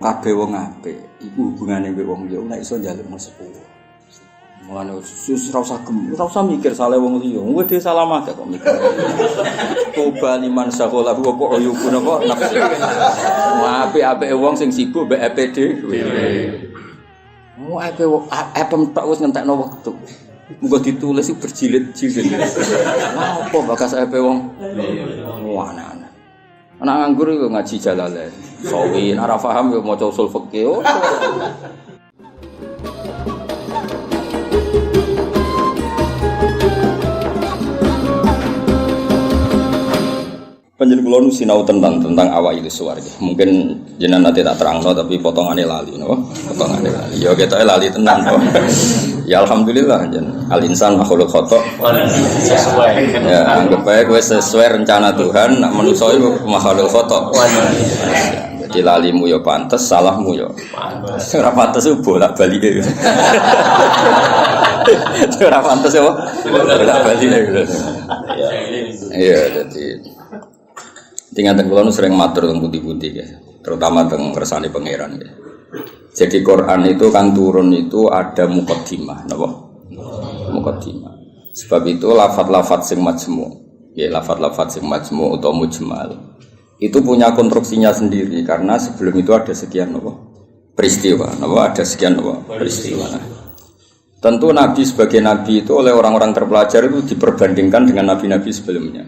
kabeh wong apik iku hubungane mbek wong liya nek iso njalukno sepuro. Mulane ora usah mikir saleh wong liya. Kowe dhewe salah mate kok mikir. Toba liman sakola kok oyubun apa nafsu. Apik-apike wong sing sibuk mbek EPD dhewe. Mau apem tok wis ngentekno wektu. Muga ditulis berjilid-jilid. Apa bakas EP wong? Wah, anak nganggur yo ngaji Jalalain. Sawi ora paham yo maca usul fikih. Panjenengan kula nu sinau tentang awake suwarga. Mungkin jenengan nanti tak terangno tapi potongane lali no. Potongane lali. Ya ketoke lali tenan to. Ya alhamdulillah jeneng al insan makhluk khata. Sesuai. Ya anggap bae kowe sesuai rencana Tuhan, nak manusa iku makhluk khata. Jadi lalimu ya pantes, salahmu ya pantes. Ora pantes bolak-balike. Ora pantes ya bolak-balike. Iya jadi tinggal kula nu sering matur teng pundi-pundi ya, terutama teng kersane pangeran ya. Jadi Quran itu kan turun itu ada muqaddimah, napa? Muqaddimah. Sebab itu lafaz-lafaz sing majmu', ya lafaz-lafaz sing majmu' atau mujmal. Itu punya konstruksinya sendiri karena sebelum itu ada sekian napa? Peristiwa, napa? Ada sekian napa? Peristiwa. Tentu nabi sebagai nabi itu oleh orang-orang terpelajar itu diperbandingkan dengan nabi-nabi sebelumnya.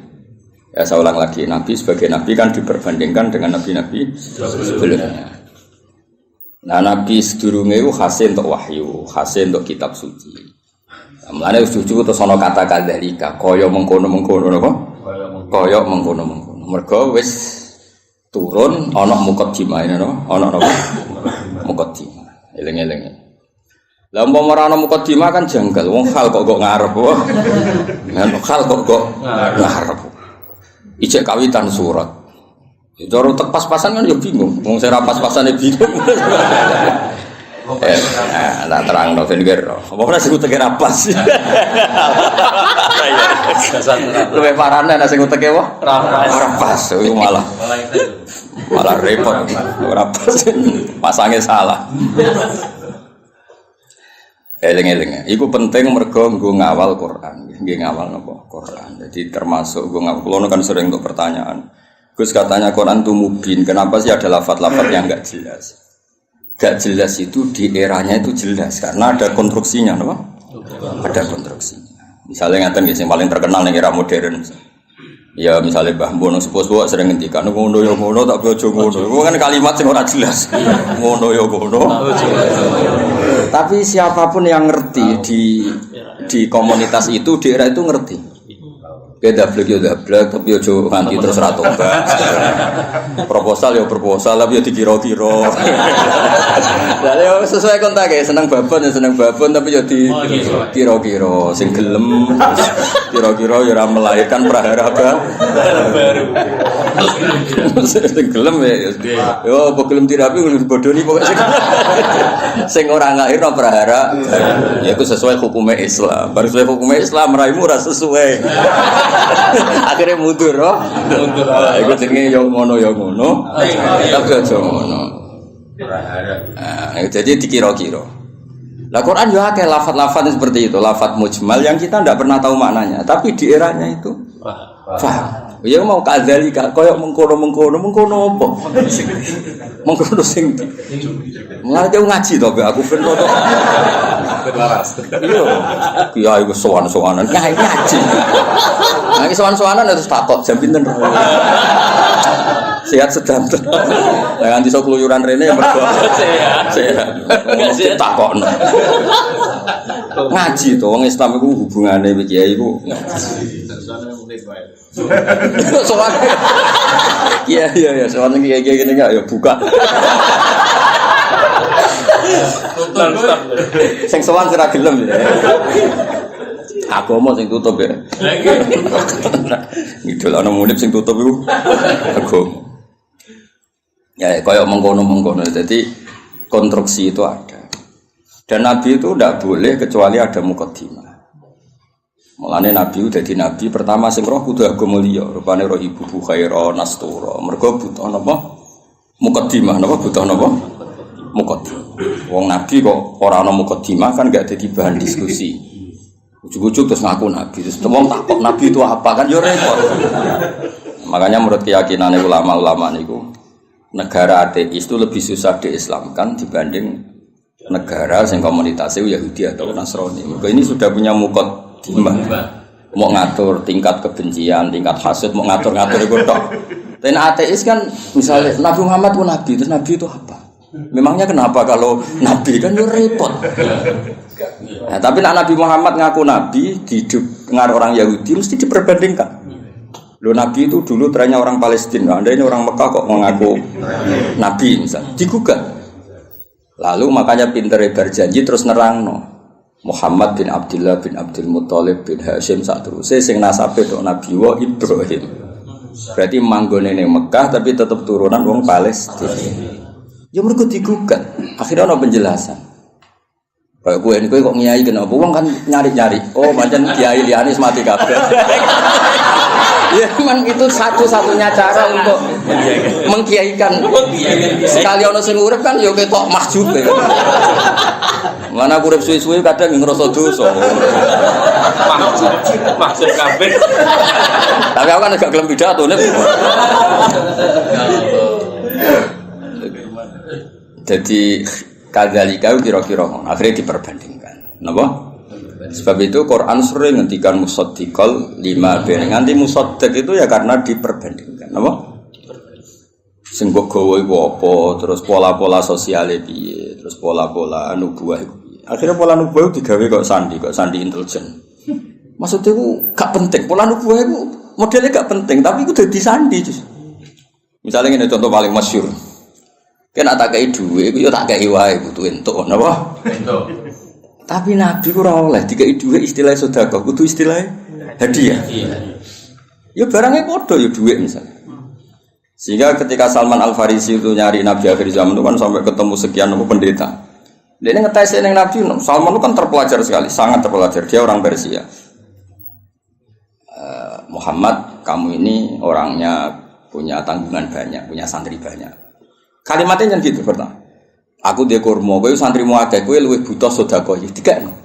Ya saya ulang lagi, nabi sebagai nabi kan diperbandingkan dengan nabi-nabi sebelumnya. Nah nabi sedurunge itu khasih untuk wahyu, khasih untuk kitab suci. Mulane suci terus ana kata kadzalika, kaya mengkono-mengkono napa? Kaya mengkono-mengkono. Mergo wis turun ana muqaddimah napa? Ana napa? Muqaddimah. Eling-eling. Lah umpama ora ana muqaddimah kan janggal, wong hal kok ngarep wae. Hal kok ngarep. Ijek kawitan surat. Jaro tek pas-pasan kan yo bingung. Wong sing ra pas-pasane bingung. Lah terangno ben kira. Apa ora sing uteke ra pas. Luwe parane nek sing uteke wae ora pas. Iku malah repot. Ora pas. Pasange salah. Eling-eling. Iku penting mergo nggo ngawal Quran. Nggih ngawal napa? Quran. Jadi termasuk nggo ngawal. Kulo kan sering untuk pertanyaan. Gus katanya Quran itu mubin. Kenapa sih ada lafaz-lafaz yang enggak jelas? Enggak jelas itu di eranya itu jelas karena ada konstruksinya, napa? Ada konstruksinya. Misalnya ngaten nggih sing paling terkenal ning era modern. Ya misalnya Mbah Mbono sepuh-sepuh sering ngendikan ngono ya ngono tak bojo ngono. Itu kan kalimat sing ora jelas. Ngono ya ngono. Tapi siapapun yang ngerti di komunitas itu di era itu ngerti. Beda blek tapi ojo nganti terus ra tobat. Proposal ya proposal tapi ya dikira-kira. Lah ya sesuai kontak ya seneng babon tapi ya dikira-kira sing gelem kira-kira ya ora melahirkan prahara baru. Sing gelem ya yo apa gelem terapi kudu bodoni pokoke sing ora nglairno prahara ya iku sesuai hukume Islam. Baru sesuai hukume Islam raimu ora sesuai. Akhirnya mundur, mundur. Iku jenenge yo ngono. Tapi aja ngono. Jadi dikira-kira. Lah Quran yo akeh lafaz-lafaz seperti itu, lafaz mujmal yang kita tidak pernah tahu maknanya, tapi di eranya itu paham. Ya mau kadzalika koyo mengkono apa? Mengkono sing mulai ngaji to aku ben to. Iya iku sowan-sowanan ngaji. Nah iki sowan-sowanan terus takok jam pinten. Sehat sedang. Lah nganti sok keluyuran rene ya mergo sehat. Sehat takokno. Ngaji to wong Islam iku hubungane kiai iku. Sowan. Iya, sowan kiai gini enggak ya buka. Sing sowan sira gelem ya. Agama sing tutup ya. Ngidul ana munib sing tutup iku agama. Ya koyo mengkono. Jadi konstruksi itu ada. Dan Nabi itu tidak boleh kecuali ada muqaddimah. Mulane Nabi dadi nabi pertama sing roh kudu agama liya, rupane roh ibu khaira nastura. Mergo butuh napa? Muqaddimah napa butuh napa? Wong nabi kok ora ana mukadimah kan gak dadi bahan diskusi. Ujug-ujug terus ngaku nabi. Terus wong takok nabi itu apa kan yo repot. Makanya menurut keyakinan ulama-ulama niku negara ateis itu lebih susah diislamkan dibanding negara yang komunitasnya Yahudi atau Nasrani. Ini sudah punya mukadimah. Mau ngatur tingkat kebencian, tingkat hasad, mau ngatur-ngatur itu tok. Dan ateis kan misalnya Nabi Muhammad itu nabi, terus nabi itu apa? Memangnya kenapa kalau nabi kan yo repot. Nah, tapi Nabi Muhammad ngaku nabi di dengar orang Yahudi mesti diperbandingkan. Loh nabi itu dulu trennya orang Palestina, Anda ini orang Mekah kok mengaku nabi misalnya, digugat. Lalu makanya pinter berjanji terus nerangno. Muhammad bin Abdullah bin Abdul Muthalib bin Hashim saterusé sing nasabe tok Nabi wa Ibrahim. Berarti manggone ning Mekah tapi tetap turunan wong Palestina. Ya mergo digugat. Akhirnya ana penjelasan. Kayak kowe niku kok ngiyai kenapa wong kan nyari-nyari. Oh, pancen kiai liyane mati kabeh. Ya memang itu satu-satunya cara untuk mengkiaikan. Sekali ono sing urip kan ya ketok mahjube. Mana urip suwi-suwi kadang ngrasa dosa. Mahjub kabeh. Tapi aku kan agak gelem pidato nek. Jadi kadzalika kira-kira akhirnya diperbandingkan. Napa? Sebab itu Quran sering ngendikan musaddiqal lima ben nganti musaddiq itu ya karena diperbandingkan. Napa? Sing mbok gawa iku apa, terus pola-pola sosiale piye, terus pola-pola nubuwah iku piye. Akhirnya pola nubuwah digawe kok sandi intelijen. Maksudnya itu gak penting, pola nubuwah itu modelnya gak penting, tapi itu dadi sandi. Misalnya ini contoh paling masyhur. Kena tak kei duwe, iku yo tak kei wae butuh entuk, napa? Entuk. Tapi Nabi ku ora oleh dikei duwe istilah sedekah, kudu istilah hadiah. Ya barangnya padha ya duwe misalnya. Sehingga ketika Salman Al-Farisi itu nyari Nabi akhir zaman itu kan sampai ketemu sekian pendeta. Dia ini ngetes yang Nabi, Salman itu kan terpelajar sekali, sangat terpelajar. Dia orang Persia. Muhammad, kamu ini orangnya punya tanggungan banyak, punya santri banyak. Kalimatnya yang gitu pertama. Aku dia kurma, kowe santrimu akeh, kowe luwih butuh sedekah iki. Dikakno.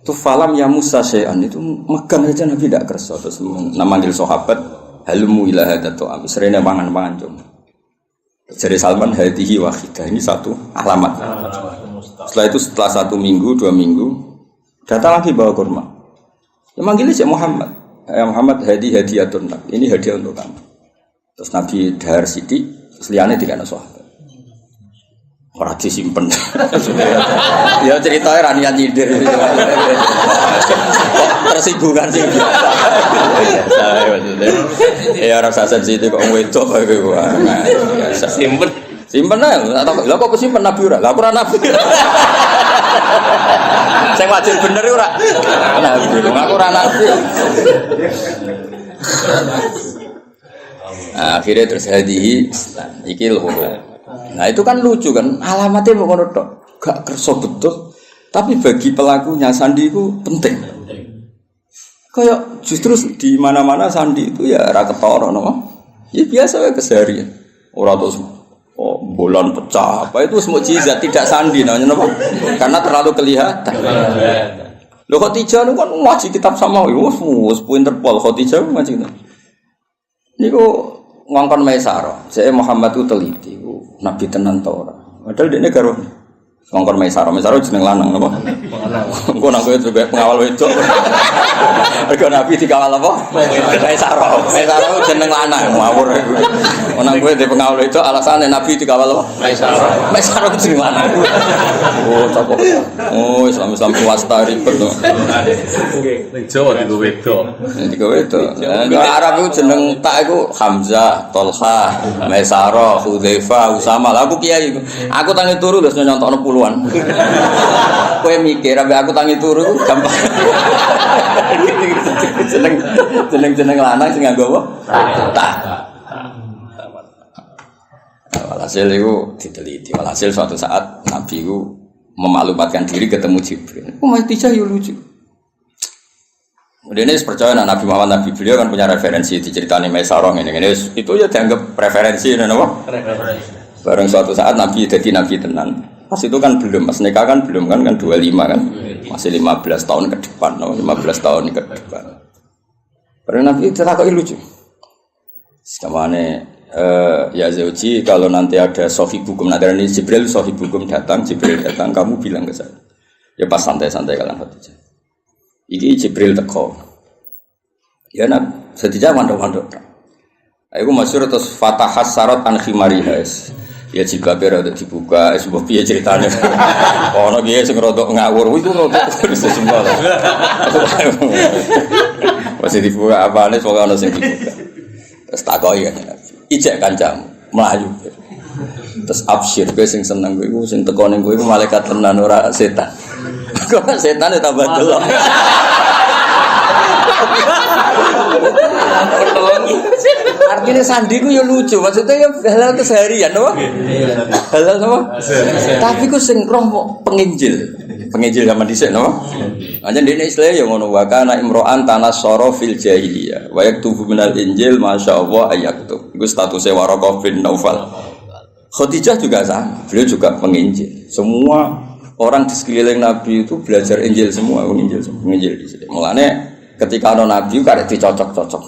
Tu falam ya Musa syai'an itu megang aja Nabi ndak kersa terus manggil sahabat halmu ila hadatu am serene pangan-pangan cum. Jadi Salman hadihi wahidah ini satu alamat. Setelah itu setelah 1 minggu, 2 minggu datang lagi bawa kurma. Ya manggilnya si Muhammad. Ya Muhammad hadiyatun. Ini hadiah untuk kamu. Terus Nabi dahar sithik, terus liyane dikana sahabat. Ora disimpen. Ya ceritanya ra niat nyindir. Tersinggungan sih. Saya maksudnya. Ya rasa sensitif kok wedok kowe. Simpen. Simpen ae. Lah kok simpen Nabi ora? Lah ora Nabi. Sing wajib bener ora. Nabi. Aku ora Nabi. Akhirnya terus hadihi iki lho. Nah itu kan lucu kan, alamatnya mau ngono tok, gak kerso betul, tapi bagi pelakunya sandi itu penting. Kayak justru di mana-mana sandi itu ya ra ketara no. Ya biasa wae keseharian. Ora terus bolan pecah, apa itu semua mukjizat tidak sandi namanya napa? Karena terlalu kelihatan. Lho Khadijah itu kan ngaji kitab sama wis pinter pol Khadijah ngaji kitab. Niku ngongkon Maisarah, saya Muhammad itu teliti, Nabi tenan ta ora. Padahal dekne karo ngongkon Maisarah jeneng lanang napa? Engko nang kowe juga pengawal wedok. Mergo Nabi dikawal apa? Maisarah jeneng lanang ngawur. Nang kowe di pengawal wedok alasane Nabi dikawal apa? Maisarah jeneng lanang. Oh, sapa? Oh, Islam swasta ribet to. Ning Jawa digo wedok. Digo wedok. Arab itu jeneng tak iku Hamzah, Tolha, Maisarah, Hudzaifah, Usama. Lah aku kiai. Aku tangi turu wis nyontokno puluhan. Kowe mikir ambek aku tangi turu gampang. Jeneng lanang sing nganggo apa? Tak. Walhasil itu diteliti. Walhasil suatu saat Nabi itu memaklumatkan diri ketemu Jibril. Khadijah yo lucu. Kemudian ini percaya Nabi Muhammad Nabi beliau kan punya referensi diceritani Maisarah ini itu ya dianggap referensi napa? Referensi. Bareng suatu saat Nabi jadi Nabi tenan. Pas itu kan belum, pas nikah kan belum kan 25 kan. Masih 15 tahun ke depan, 15 tahun ke depan. Padahal Nabi itu tak lucu. Sekamane ya Zauji, kalau nanti ada sohibukum, nanti ini Jibril sohibukum datang, kamu bilang ke saya. Ya pas santai-santai kalian Khadijah. Iki Jibril teko. Ya nak, Khadijah mandok-mandok. Aku masyhur terus fatahas sarat an khimariha. Ya jilbabe rada dibuka, sebuah piye ceritane. Ono piye sing rada ngawur, iku rada semua. Masih dibuka apane pokoke ono sing dibuka. Terus takoki kan. Ijek kancamu mlayu. Terus absyir kowe sing seneng kowe iku sing teko ning kowe iku malaikat tenan ora setan. Kok setan tambah delok. Artinya sandi ku ya lucu, maksudnya ya halal keseharian, apa? Halal apa? Tapi ku sing roh penginjil zaman dhisik, no? Anjen dene istilah ya ngono wa kana imro'an tanassara fil jahiliyah wa yaktubu minal injil masyaallah ayaktub. Iku statusnya Waraqah bin Naufal. Khadijah juga sama, beliau juga penginjil. Semua orang di sekeliling Nabi itu belajar Injil semua, penginjil di sini. Mulane ketika ana Nabi karek dicocok-cocok.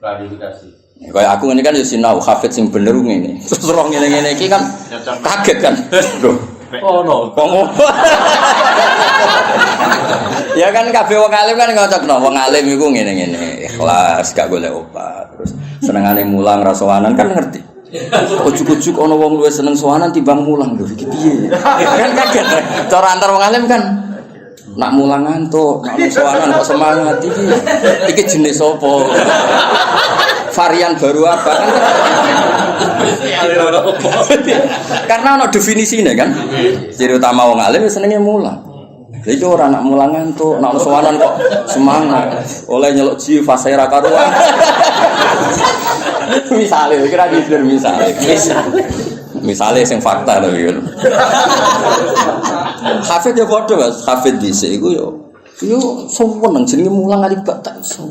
Klarifikasi. Kayak aku ini kan ya sinau hafid sing bener ngene. Terus roh ngene-ngene iki kan kaget kan. Loh, ono. Ya kan kabeh wong alim kan ngocokno. Wong alim iku ngene-ngene, ikhlas, gak golek obat. Terus senengane mulang ra sowanan kan ngerti. Ujuk-ujuk ana wong luwih seneng sowanan timbang mulang lho iki piye. Kan kaget. Cara antar wong alim kan nak mulang ngantuk, nak sowanan kok semangat iki. Iki jenis apa? Varian baru apa kan? Karena ada definisinya kan. Ciri utama wong alim senengnya mulang. Jadi orang nak mulang ngantuk, nak sowanan kok semangat. Oleh nyeluk ji fase ra karuan. Misale kira dikir misale sing fakta to iki. Hafid ya padha Mas, hafid dhisik iku yo seneng jenenge mulang ali batak iso.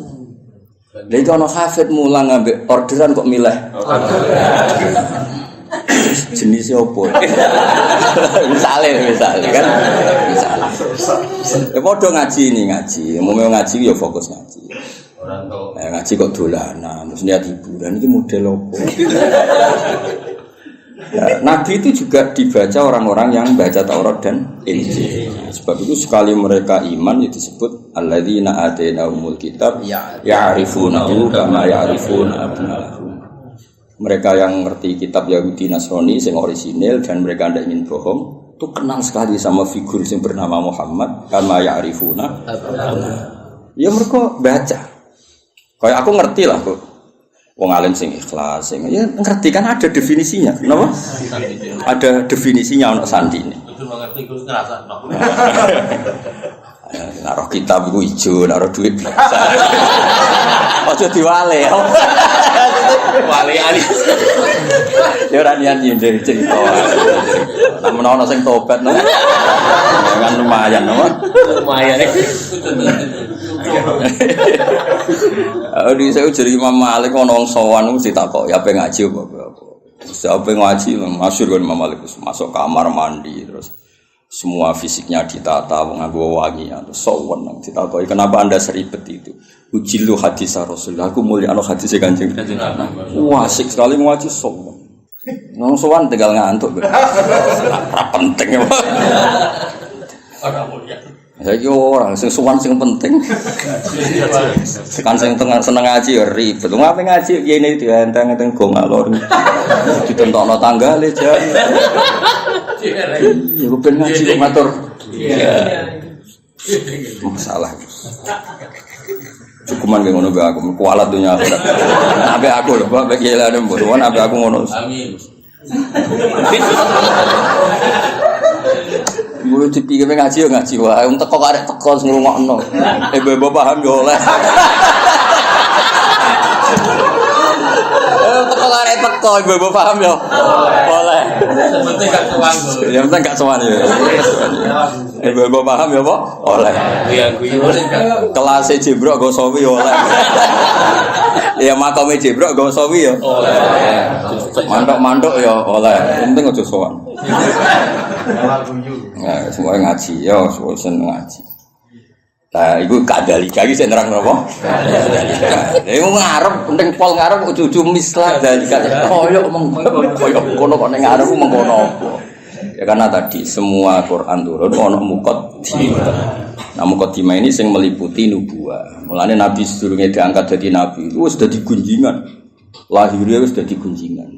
Lha iki ana hafid mulang ambek orderan kok milih. Jenisnya apa? Misale kan. Misale. Ya padha ngaji. Mau ngaji ya fokus ngaji. Ora to. Ngaji kok dolanan, terus niat hiburan iki model apa? Ya, Nabi itu juga dibaca orang-orang yang baca Taurat dan Injil. Sebab itu sekali mereka iman ya disebut alladzina atainahumul kitab ya'rifunahu kama ya'rifuna abna'ahum. Mereka yang ngerti kitab Yahudi Nasrani yang orisinil dan mereka tidak ingin bohong, itu kenal sekali sama figur yang bernama Muhammad kama ya'rifuna abna'ahum. Ya mereka baca. Kayak aku ngerti lah kok. Wong alim sing ikhlas, sing ya ngerti kan ada definisinya, kenapa? Ada definisinya untuk sandi ini. Itu mengerti Gus ngerasa no. Naruh kitab iku ijo, naruh duit biasa. Ojo diwale. Wale ali. Ya ora niat nyindir cerita. Nek menawa sing tobat no. Kan lumayan no. Lumayan. Di saya jadi Imam Malik ono wong sowan mesti takok ya pengen ngaji apa. Siapa ngaji masyhur kan Imam Malik masuk kamar mandi terus semua fisiknya ditata nganggo wangi terus sowan nang ditakoki kenapa Anda seribet itu. Ujilu hadis Rasulullah aku mulia ano hadis Kanjeng. Wah asik sekali ngaji sowan. Nang sowan tinggal ngantuk. Ora penting ya. Ora mulia. Saiki ora sing sowan sing penting. Kan sing seneng ngaji ya ribet. Ngapain ngaji kene dienteng-enteng go ngalor. Ditentokno tanggale jan. Ya kok ben ngaji kok matur. Masalah. Cukuman ke ngono be aku kualat dunya akhirat. Ape aku lho, Pak kelane mbok won ape aku ngono. Amin. Mulu dipikir ngaji yo ngaji wae, wong teko karek teko sing ngrungokno. Ibu paham yo oleh. Teko karek teko ibu paham yo. Oleh. Penting gak sowan. Ya penting gak sowan yo. Ibu paham yo apa? Oleh. Iya guyu. Kelas Jibrok go sawi oleh. Ya makame Jibrok go sawi yo. Oleh. Mandok-mandok yo oleh. Penting aja sowan. Nah, semua ngaji, ya, semua seneng ngaji. Nah, itu kadalika iki sing nerang napa? Kadalika. Iku ngarep penting pol ngarep cucu mislah dalika. Koyo mengkono kok ning ngarep mengkono apa? Ya karena tadi semua Quran turun ono muqaddimah. Nah, muqaddimah ini sing meliputi nubuwah. Mulane Nabi sedurunge diangkat jadi nabi, wis dadi gunjingan. Lahirnya wis dadi gunjingan.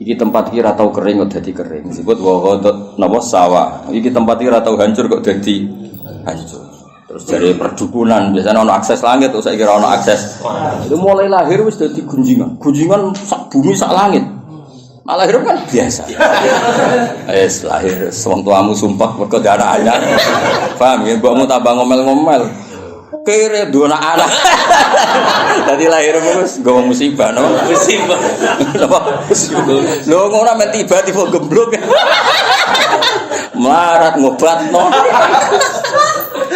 Iki tempat iki ora tau kering kok dadi kering. Disebut wa napa sawah. Iki tempat iki ora tau hancur kok dadi hancur. Terus dari perdukunan biasanya ono akses langit, terus saya kira ono akses. Itu mulai lahir wis dadi gunjingan, gunjingan sak bumi sak langit. Nah, lahir kan biasa. Wis lahir, wong tuamu sumpah mergo darah anyar. Paham ya, mbokmu tambah ngomel-ngomel. Kere dua anak. Tadi lahir wis nggo musibah, no? Musibah. Lho ngono men tiba-tiba gemblok. Melarat ngobatno.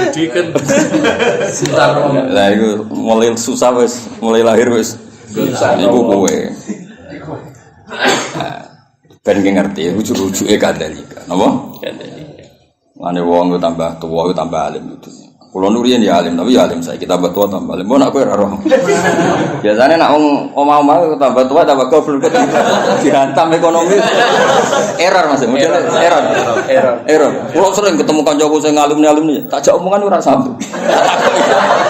Diken sitar. Lah iku mulai susah wis, mulai lahir wis. Iku kowe. Ben ki ngerti rujuk-rujuke kadalika. Napa? Kadalika. Mane wong tambah tuwa tambah alim itu. Kulo nurian ya alim, tapi ya alim saiki tambah tua tambah alim. Mbok nak kowe ora roh. Biasane nak wong omah-omah tambah tua tambah goblok dihantam ekonomi. Error Mas, model error. Kulo sering ketemu kancaku sing alumni, tak jak omongan ora sambung.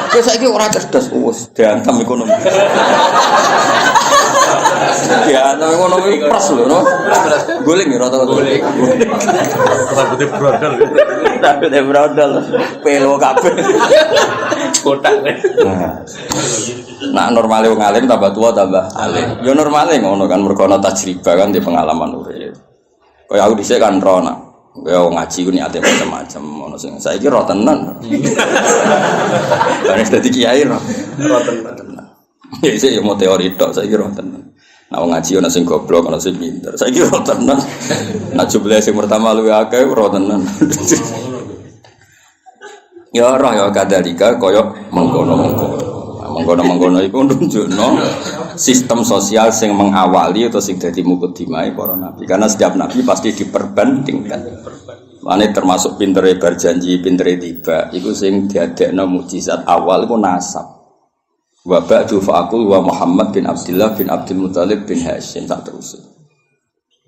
Kowe saiki ora cerdas, wis dihantam ekonomi. Dihantam ekonomi pres lho, no. Guling ya rata-rata. Guling. Rambutnya brodol. Rambutnya brodol. Pelo kabeh. Kotak. Nah, normale wong alim tambah tua tambah alim. Ya normale ngono kan mergo ana tajribah kan di pengalaman urip. Kaya aku dhisik kan rono. Kaya ngaji ku niate macam-macam ono sing saiki ro tenan. Kan dadi kiai ro tenan. Ya sik yo mau teori tok saiki ro tenan. Nah wong ngaji ana sing goblok ana sing pinter. Saiki ro tenan. Nah jumlah sing pertama luwih akeh ro tenan. Ya roh ya kadalika kaya mengkono-mengkono. Mengkono-mengkono iku nunjukno sistem sosial sing mengawali atau sing dadi mukadimah para nabi. Karena setiap nabi pasti diperbandingkan. Mane termasuk pintere berjanji, pintere tiba. Iku sing diadekno mukjizat awal iku nasab. Wa ba'du fa'aqul wa Muhammad bin Abdullah bin Abdul Muthalib bin Hasyim tak terus.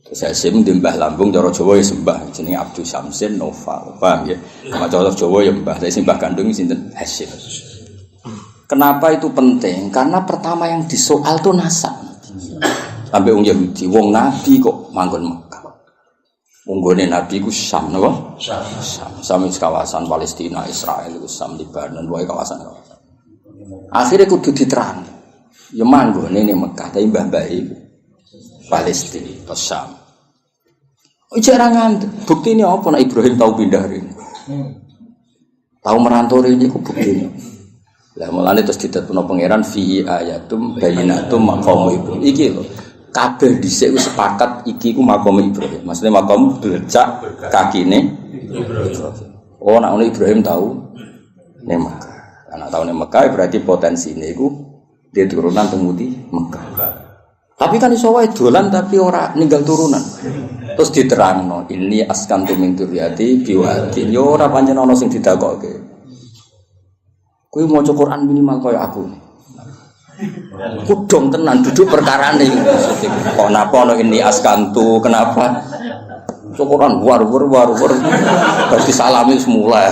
Terus Hasyim di mbah lambung cara Jawa ya sembah jenenge Abdul Syamsin Noval. Paham ya? Sama cara Jawa ya mbah, tapi sing mbah kandung sinten Hasyim. Kenapa itu penting? Karena pertama yang disoal tuh nasab. Sampai wong Yahudi, wong Nabi kok manggon Mekah. Wong gone Nabi ku Syam napa? Syam kawasan Palestina, Israel iku Syam Libanon, wae kawasan-kawasan. Akhirnya kudu diterang. Ya manggone ning Mekah, tapi mbah-mbah iku Palestina, ke Syam. Jangan bukti ini apa? Nak Ibrahim tahu pindah ini, tahu merantau ini, aku bukti ini. Lah mulane terus ditetapno pangeran fi ayatum bayyinatum maqam Ibrahim. Iki lho, kabeh dhisik wis sepakat iki ku maqam Ibrahim. Maksudnya maqam belecak kakine Ibrahim. Oh, nak Ibrahim tahu ning Mekah. Anak tahu ning Mekah berarti potensine iku dia turunan temudi Mekah. Tapi kan iso wae dolan tapi ora ninggal turunan. Terus diterangno, ini askantu min dzurriyyati biwadin. Yo ora pancen ana sing didakoke. Kowe maca Quran minimal kaya aku. Kudong tenan duduk perkarane. Kok napa ana ini askantu, kenapa? Quran war. Terus disalami semula.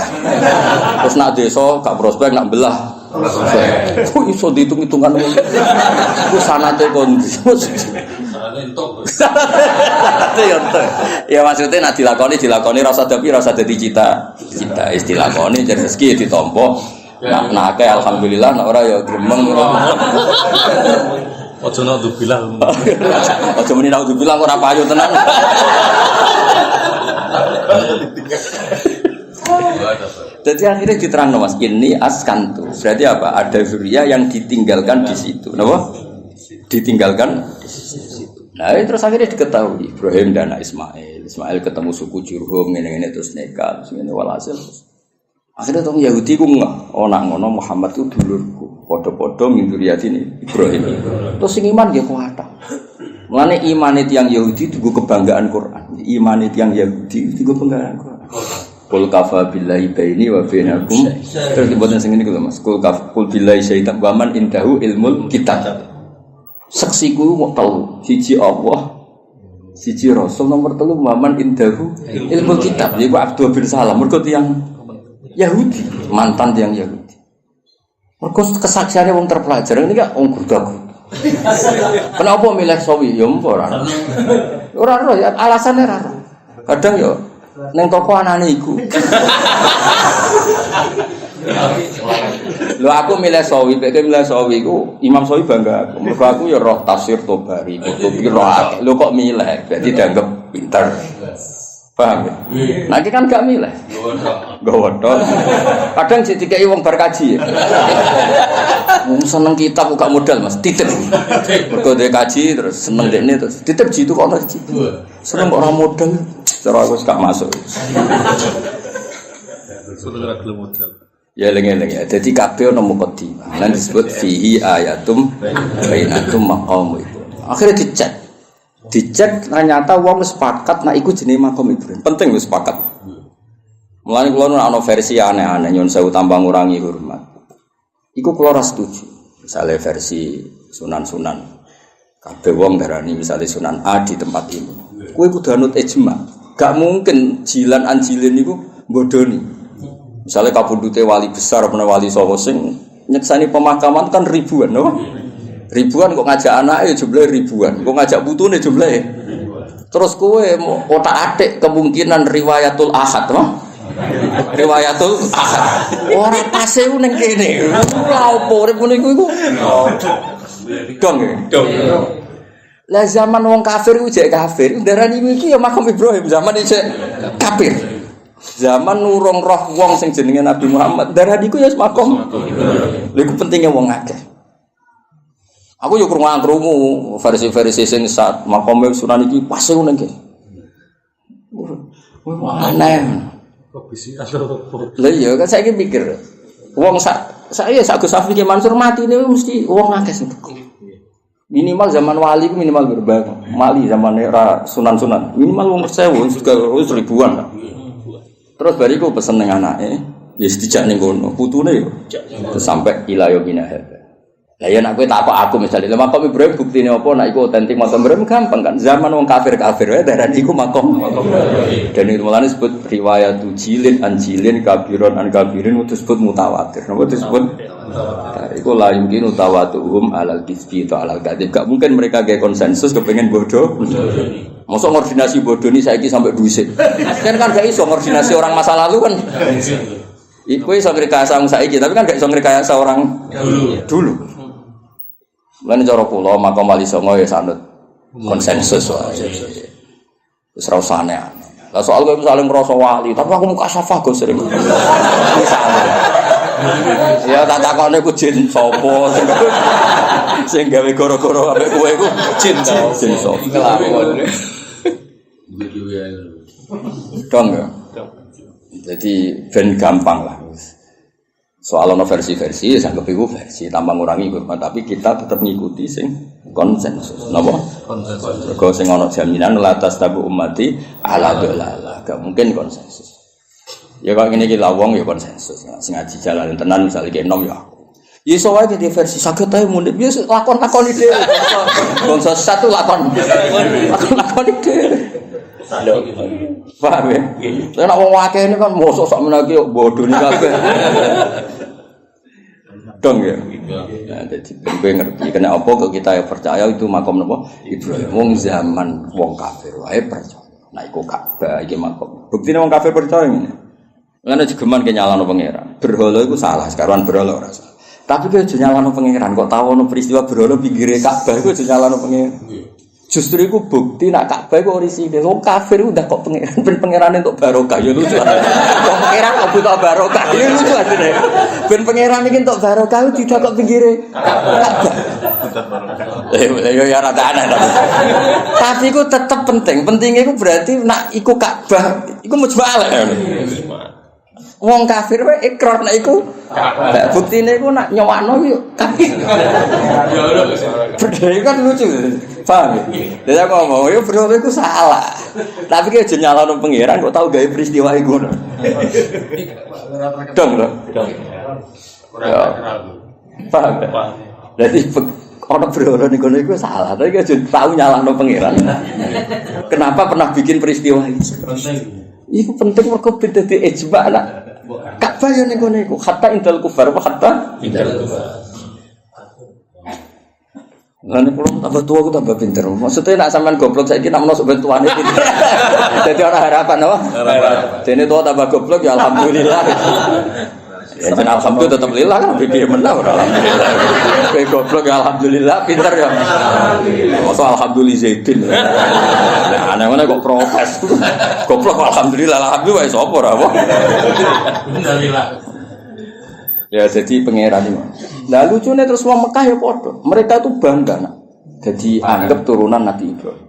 Terus nak desa gak prospek nak belah. Kok iso dihitung-hitungan ngono. Ku sanate kon. Ya maksudnya nak dilakoni rasa dadi cita. Wis dilakoni jadi rezeki ditampa. Nah akeh alhamdulillah nek ora ya gremeng. Ojo nak bilang. Ojo muni nak bilang ora payu tenan. Jadi akhirnya diterangno Mas, ini askantu. Berarti apa? Ada zuriya yang ditinggalkan di situ. Napa? Ditinggalkan di situ. Nah, terus akhirnya diketahui Ibrahim dan Ismail. Ismail ketemu suku Jurhum ngene-ngene terus nikah, terus ngene walhasil. Akhirnya tong Yahudi ku ngeh, oh nak ngono Muhammad ku dulurku. Padha-padha min zuriyatine Ibrahim. Terus sing iman nggih kuwata. Mulane imane tiyang Yahudi itu kebanggaan Quran. Imane tiyang Yahudi itu kebanggaan Quran. Qul kafa billahi baini wa bainakum. Terus dibuatnya sing ngene lho Mas. Qul billahi syaitan wa man indahu ilmul kitab. Saksiku mau tahu siji Allah, siji Rasul, nomor 3 wa man indahu ilmul kitab. Iku Abdul bin Salam mergo tiyang Yahudi, mantan tiyang Yahudi. Mergo kesaksiannya wong terpelajar ini kan wong gurdaku. Kenapa milih sawi? Ya ora. Ora ora ya alasane ora. Kadang ya ning toko anane iku. Lho aku milih sawi, nek milih sawi iku Imam Sawi bangga aku. Mergo aku ya roh tafsir Tobari, Qurtubi roh akeh. Lho kok milih? Berarti dianggap pinter. Paham ya? Nah iki kan gak milih. Gawodhok. Kadang sing dikai wong bar kaji ya. Wong seneng kitab kok gak modal Mas, titip. Mergo dhe kaji terus seneng dekne terus titip jitu kok ono jitu. Seneng kok ora modal. Cara aku gak masuk. Sudah ora gelem modal. Ya eling-eling ya. Dadi kabeh ono mukadimah. Lan disebut fihi ayatum bainatum maqam itu. Akhirnya dicek ternyata wong sepakat nek iku jenenge makom Ibrahim. Penting wis sepakat. Mulane kula ana versi aneh-aneh nyun sewu tambah ngurangi hormat. Iku kula ora setuju. Misale versi sunan-sunan. Kabeh wong darani misale sunan A di tempat ini. Kowe kudu anut ijma. Gak mungkin jilan anjilin niku bodoni. Misale kapundhute wali besar apa wali sapa sing nyeksani pemakaman kan ribuan, no? Ribuan kok ngajak anake jumlahe ribuan, kok ngajak putune jumlahe. Terus kowe otak-atik kemungkinan riwayatul ahad, no? Riwayatul ahad. Ora pase ning kene. Lha opo urip ngene iku? Dong. Lah zaman wong kafir ku jek kafir, darani iki ya makam Ibrahim zaman isih kafir. Zaman nurung roh wong sing jenenge Nabi Muhammad, darani iku ya makam. Lha iku pentinge wong akeh. Aku yo krungu versi-versi sing sak makome Sunan iki pas ngono iki. Aneh. Kok bisi asal. Lah iya kan saiki mikir. Wong saya Gus Safi ki Mansur mati ini mesti wong akeh sing teko. Minimal zaman wali ku minimal berbang. Mali zaman era sunan-sunan. Minimal wong 1000 juga ribuan. Terus bariku pesen ning anake, ya dijak ning kono, putune yo. Terus sampai ilayo binah. Lah ya nek kowe takok aku misalnya, lha makom Ibrahim buktine apa nek iku otentik makom Ibrahim gampang kan. Zaman wong kafir-kafir wae darani iku makom. Dan itu mulane disebut riwayat jilin anjilin kabiron an kabirin itu disebut mutawatir. Napa disebut? Iku la yumkin tawatuhum alal kisbi atau alal kadhib. Gak mungkin mereka gawe konsensus kepengin bodoh. Mosok koordinasi bodoh ini saiki sampai dhuwit. Kan gak iso koordinasi orang masa lalu kan. Iku iso ngrekayasa wong saiki, tapi kan gak iso ngrekayasa orang dulu. Lan cara kula makam Wali Songo ya sanut konsensus wae. Wis ora usah aneh-aneh. Lah soal kowe misalnya ngrasa wali, tapi aku muka syafah go sering. Ya tak takone ku jin sapa sing gawe goro-goro ambek kowe iku jin sapa. Kelawon. Dong ya. Jadi ben gampang lah. Soal ono versi-versi, sanggep iku versi tambah ngurangi hormat, tapi kita tetap ngikuti sing konsensus. Napa? Konsensus. Kok sing ono jaminan la tastabu ummati ala dalalah. Gak mungkin konsensus. Ya kok ngene iki lawong ya konsensus. Sing ngaji jalan tenan misale ki enom ya aku. Ya iso wae di versi saged ae mundhut. Ya lakon-lakon ide. Konsensus satu lakon. Lakon ide. Paham ya? Saya nak wong akeh ini kan mosok sak menaki bodoh ni kabeh. Dong ya. Nah, jadi kowe ngerti kena apa kok kita yang percaya itu makom napa? Ibrahim. Wong zaman wong kafir wae percaya. Nah iku Ka'bah iki makom. Buktine wong kafir percaya ngene. Lan jegeman ke nyalano pangeran. Berhala iku salah, sekarang berhala ora salah. Tapi kowe aja nyalano pangeran kok tau ono peristiwa berhala pinggire Ka'bah iku aja nyalano pangeran. Justru itu bukti nak Ka'bah itu orisinil. Wong kafir udah kok pangeran, ben pangeran untuk barokah. Ya lucu. Kok pangeran kok butuh barokah. Ya lucu asline. Ben pangeran iki untuk barokah tidak kok pinggire Ka'bah. Ya rada aneh tapi itu tetap penting. Pentingnya itu berarti nak iku Ka'bah, iku mujmalah. Wong kafir wae ikrar nek iku. Lah buktine iku nak nyowakno yo kafir. Berdiri kan lucu. Paham ya? Jadi aku ngomong, yo berdiri iku salah. Tapi ki aja nyalahno pangeran kok tau gawe peristiwa iku. Dong. Ya. Paham ya? Jadi ono berdiri niku iku salah. Tapi aja tau nyalahno pangeran. Kenapa pernah bikin peristiwa itu? Iku penting mergo ben dadi ijma lah. Ka'bah yo niku hatta indal kufar apa hatta indal kufar. Lan kula tambah tua aku tambah pinter. Maksudnya nak sampean goblok saiki nak menosok ben tuane pinter. Dadi ora harapan apa? Harapan. Dene tua tambah goblok ya alhamdulillah. Ya jeneng alhamdulillah tetep lillah kan piye menah ora alhamdulillah. Kowe goblok ya alhamdulillah, pinter ya. Alhamdulillah. Mosok alhamdulillah Zaidin. Lah ana-ana kok protes. Goblok alhamdulillah wae sapa ora apa. Alhamdulillah. Ya jadi pangeran iki. Lah lucune terus wong Mekah ya padha. Mereka itu bangga nak. Jadi anggap turunan Nabi Ibrahim.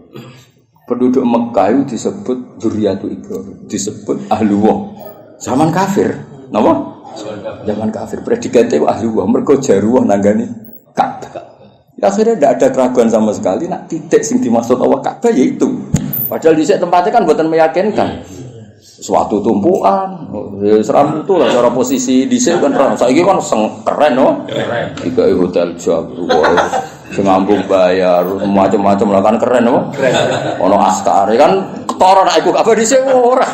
Penduduk Mekah itu disebut dzurriyyatu Ibrahim, disebut ahlullah. Zaman kafir, napa? Zaman kafir predikate ahlullah mergo jaruah nanggani Ka'bah. Ya, akhirnya tidak ada keraguan sama sekali nak titik sing dimaksud Allah Ka'bah yaitu. Padahal di tempatnya kan buatan meyakinkan. Suatu tumpuan, seram itu lah cara posisi di sini kan. Saiki kan keren no. Tiga hotel Jawa, sengambung bayar, macam-macam lah kan keren no. Ono askar kan ketara nak ikut apa di sini ora.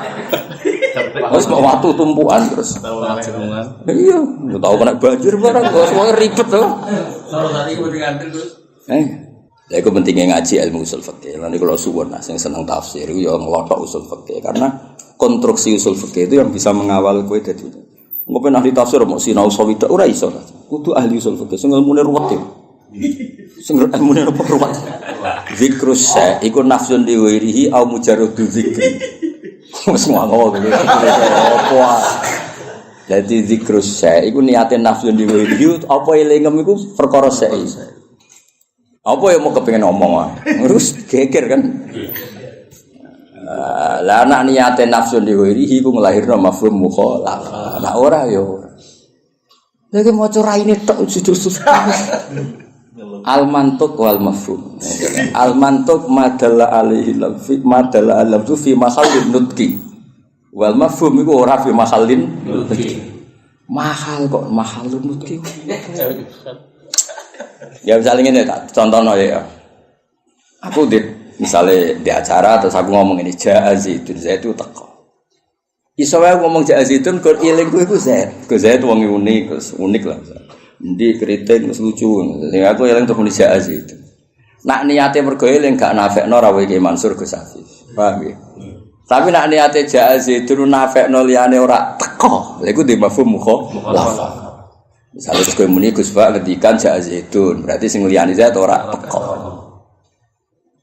Terus waktu tumpuan terus. Iya, tahu kena banjir barang, semuanya ribet tuh. Kalau tadi gue diganti terus. Ya itu pentingnya ngaji ilmu usul fikih. Nanti kalau suwon nah, yang senang tafsir itu yang ngelotok usul fikih karena konstruksi usul fikih itu yang bisa mengawal kowe dadi. Engko pen ahli tafsir mau sinau sawidak ora iso. Kudu ahli usul fikih sing ilmune ruwet. Sing ilmune ruwet. Zikrus sa iku nafsun diwirihi au mujarradu zikri. Wes ngono gitu. Apa? Jadi zikrus sa iku niate nafsun diwirihi apa elingem iku perkara sae. Apa yang mau kepengen ngomong terus geger kan lah anak niate nafsun diwirihi ku ngelahirno mafhum mukhalafah nah ora yo lagi maca raine tok susah al mantuq wal mafhum al mantuq madalla alaihi lafzi madalla alafzu fi mahallin nutqi wal mafhum iku ora fi mahallin nutqi mahal kok mahallun nutqi. Ya misalnya ini contohnya ya. Aku misalnya di acara terus aku ngomong ini Zaidun itu teko. Iso wae ngomong Zaidun kok ilingku iku Zaid. Kok Zaid wong unik lah. Ndi kritik wis lucu. Sing aku eling terus muni Zaidun. Nak niate mergo eling gak nafekno ra Ki Mansur Gus Hafiz. Paham ya? Tapi nak niate Zaidun nafekno liyane ora teko. Lha iku di mafhum mukhalafah. Misalnya terus kowe muni Gus Pak ngendikan Zaidun, berarti sing liyane Zaid ora teko.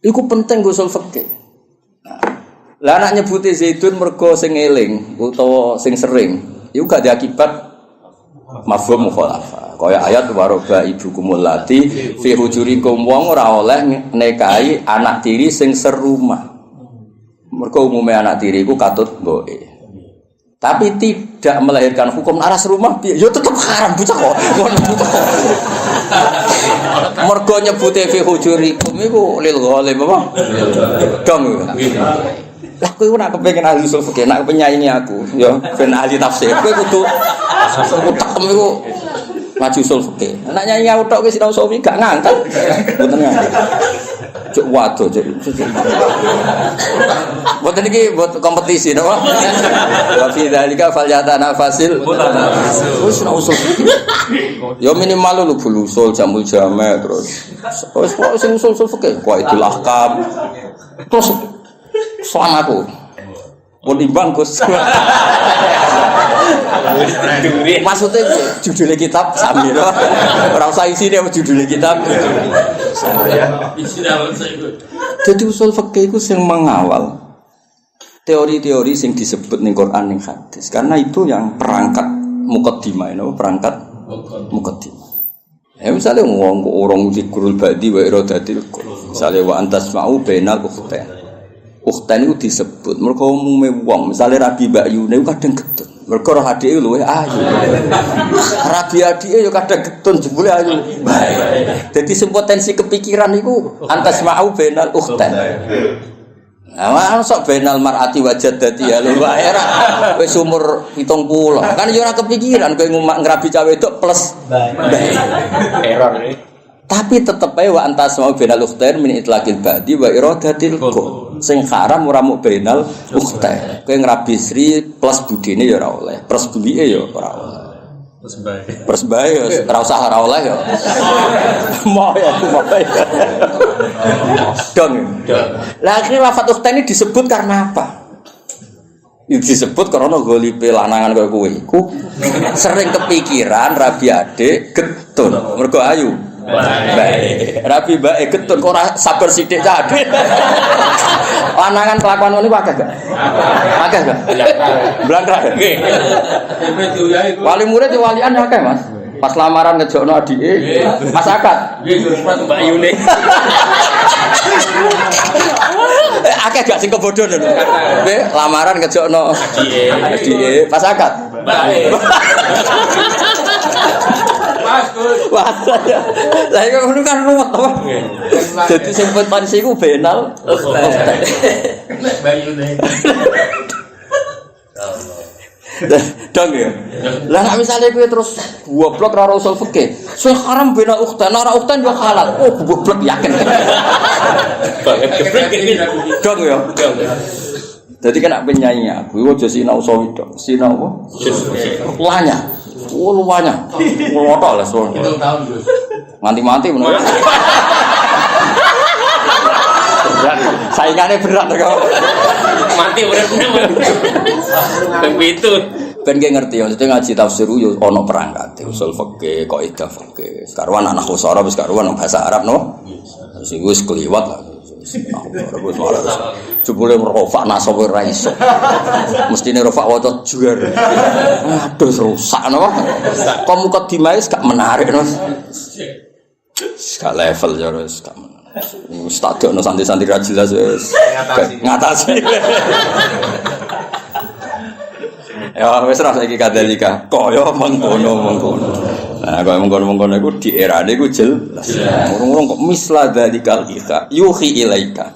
Iku penting usul fikih. Lah nek nyebuti Zaidun mergo sing eling utawa sing sering, iku gak diakibat mafhum mukhalafah. Kaya ayat waroba ibukumul lati fi hujurikum wong ora oleh nikahi anak tiri sing serumah. Mergo umume anak tiri iku katut mboke. Tapi tidak melahirkan hukum aras rumah, ya tetap haram bocah kok. Mergo nyebute fi hujurikum iku lil ghalim apa? Dong. Lah kowe nek kepengin ahli usul fikih, nek penyaingi aku, ya ben ahli tafsir. Kowe kudu utekem iku maju usul fikih. Nek nyanyi aku tok wis sinau suwi gak ngangkat. Mboten ngangkat. Cuk waduh cuk. Mboten iki buat kompetisi napa? Wa fi dzalika falyatana fasil. Wis sinau usul. Ya minimal lu usul jamul jame terus. Wis kok sing usul fikih, qaidul ahkam. Terus selamaku. Mun imbang Gus. Maksudnya judulnya kitab sami loh. Ora usah isine judulnya kitab. Jadi usul fikih itu yang mengawal teori-teori yang disebut ning Quran ning hadis. Karena itu yang perangkat muqaddimah perangkat muqaddimah. Ya misalnya wong orang zikrul badi wa iradatil misalnya wa antasma'u bainal ukhtain. Ukhtain itu disebut mergo umume wong, misale Rabi Mbak Yune kadang getun. Mergo roh adike luwih ayu. Rabi adike yo kadang getun jebule ayu. Dadi sing potensi kepikiran iku antas ma'u bainal ukhtan. Nah, sok benal mar'ati wajad dadi ya lho wae ra wis umur 70. Kan yo ora kepikiran kowe ngrabi cah wedok plus error iki. Tapi tetep ae wa antas mau benal ukhtain min itlaqil badi wa iradatil qul. Sing haram ora mung benal ukhtain. Kowe ngrabi Sri plus budine ya ora oleh, plus bulike ya ora oleh. Terus bae ora usah ora oleh ya. Mau ya. Dong. Lah akhirnya lafadz ukhtain ini disebut karena apa? Disebut karena golipe lanangan kaya kowe iku sering kepikiran rabi adik getun. Mergo ayu. Baik. Rabi baik getun kok ora sabar sithik cah adik. Lanangan kelakuan ngene akeh gak? Akeh gak? Blangkrak. Nggih. Wali murid walian akeh, Mas. Pas lamaran ngejokno adike, Mas akad. Nggih, Mbak Yune. Akeh gak sing kebodoh lho. Nggih, lamaran ngejokno adike, pas akad. Baik. Wah, lah iki ngono kan ruwet to. Dadi sing potensi iku benal. Bayune. Dong ya. Lah nek misale kowe terus goblok ora usul fikih, sing haram benal ukhtan, ora ukhtan yo halal. Oh, goblok yakin. Banget geblek iki. Dong ya. Jadi kena penyanyi aku, aja sinau sawi dong. Sinau apa? Lanya. Oh lumayan, ngotot lah soalnya. Mati-mati menurut. Berat, saingannya berat kau. Mati berat. Begitu. Ben ge ngerti ya, mesti ngaji tafsir yo ana perangkat, usul fikih, kaidah fikih. Karuan anak usara wis karuan bahasa Arab no. Sing wis kliwat lah. Jebule merofak nasab ora iso. Mestine rofak waca juar. Aduh rusak napa? Kok mukadimah wis gak menarik, Mas. Gak level ya wis gak menarik. Wis tak dokno santri-santri ra jelas wis. Ngatasi. Ya wis ra saiki kadalika. Kaya mengkono-mengkono. Nah, kaya mengkono-mengkono iku di erane iku jelas. Urung-urung kok misla dalikal ika yuhi ilaika.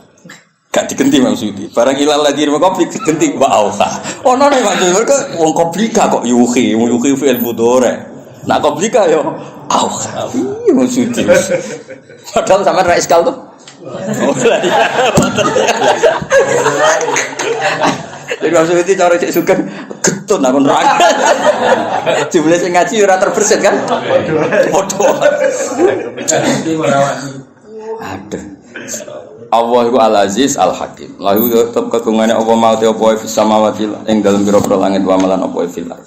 Gak digenti maksudi. Barang ilal lagi komplik digenti wa auha. Ono nek maksud mergo wong komplika kok yuhi fi'il mudhari. Nah komplika yo auha. Iya maksudi. Padahal sampean ra iskal tuh. Oh lah iya. Jadi maksudnya itu cara cek suka getun aku neraka. Jumlah sing ngaji ora terbersit kan? Bodoh. Aduh. Allah iku Al-Aziz Al-Hakim. Lahu tetep kagungane apa mau te apa fis samawati ing dalem pira-pira langit wa malan apa fil ardh.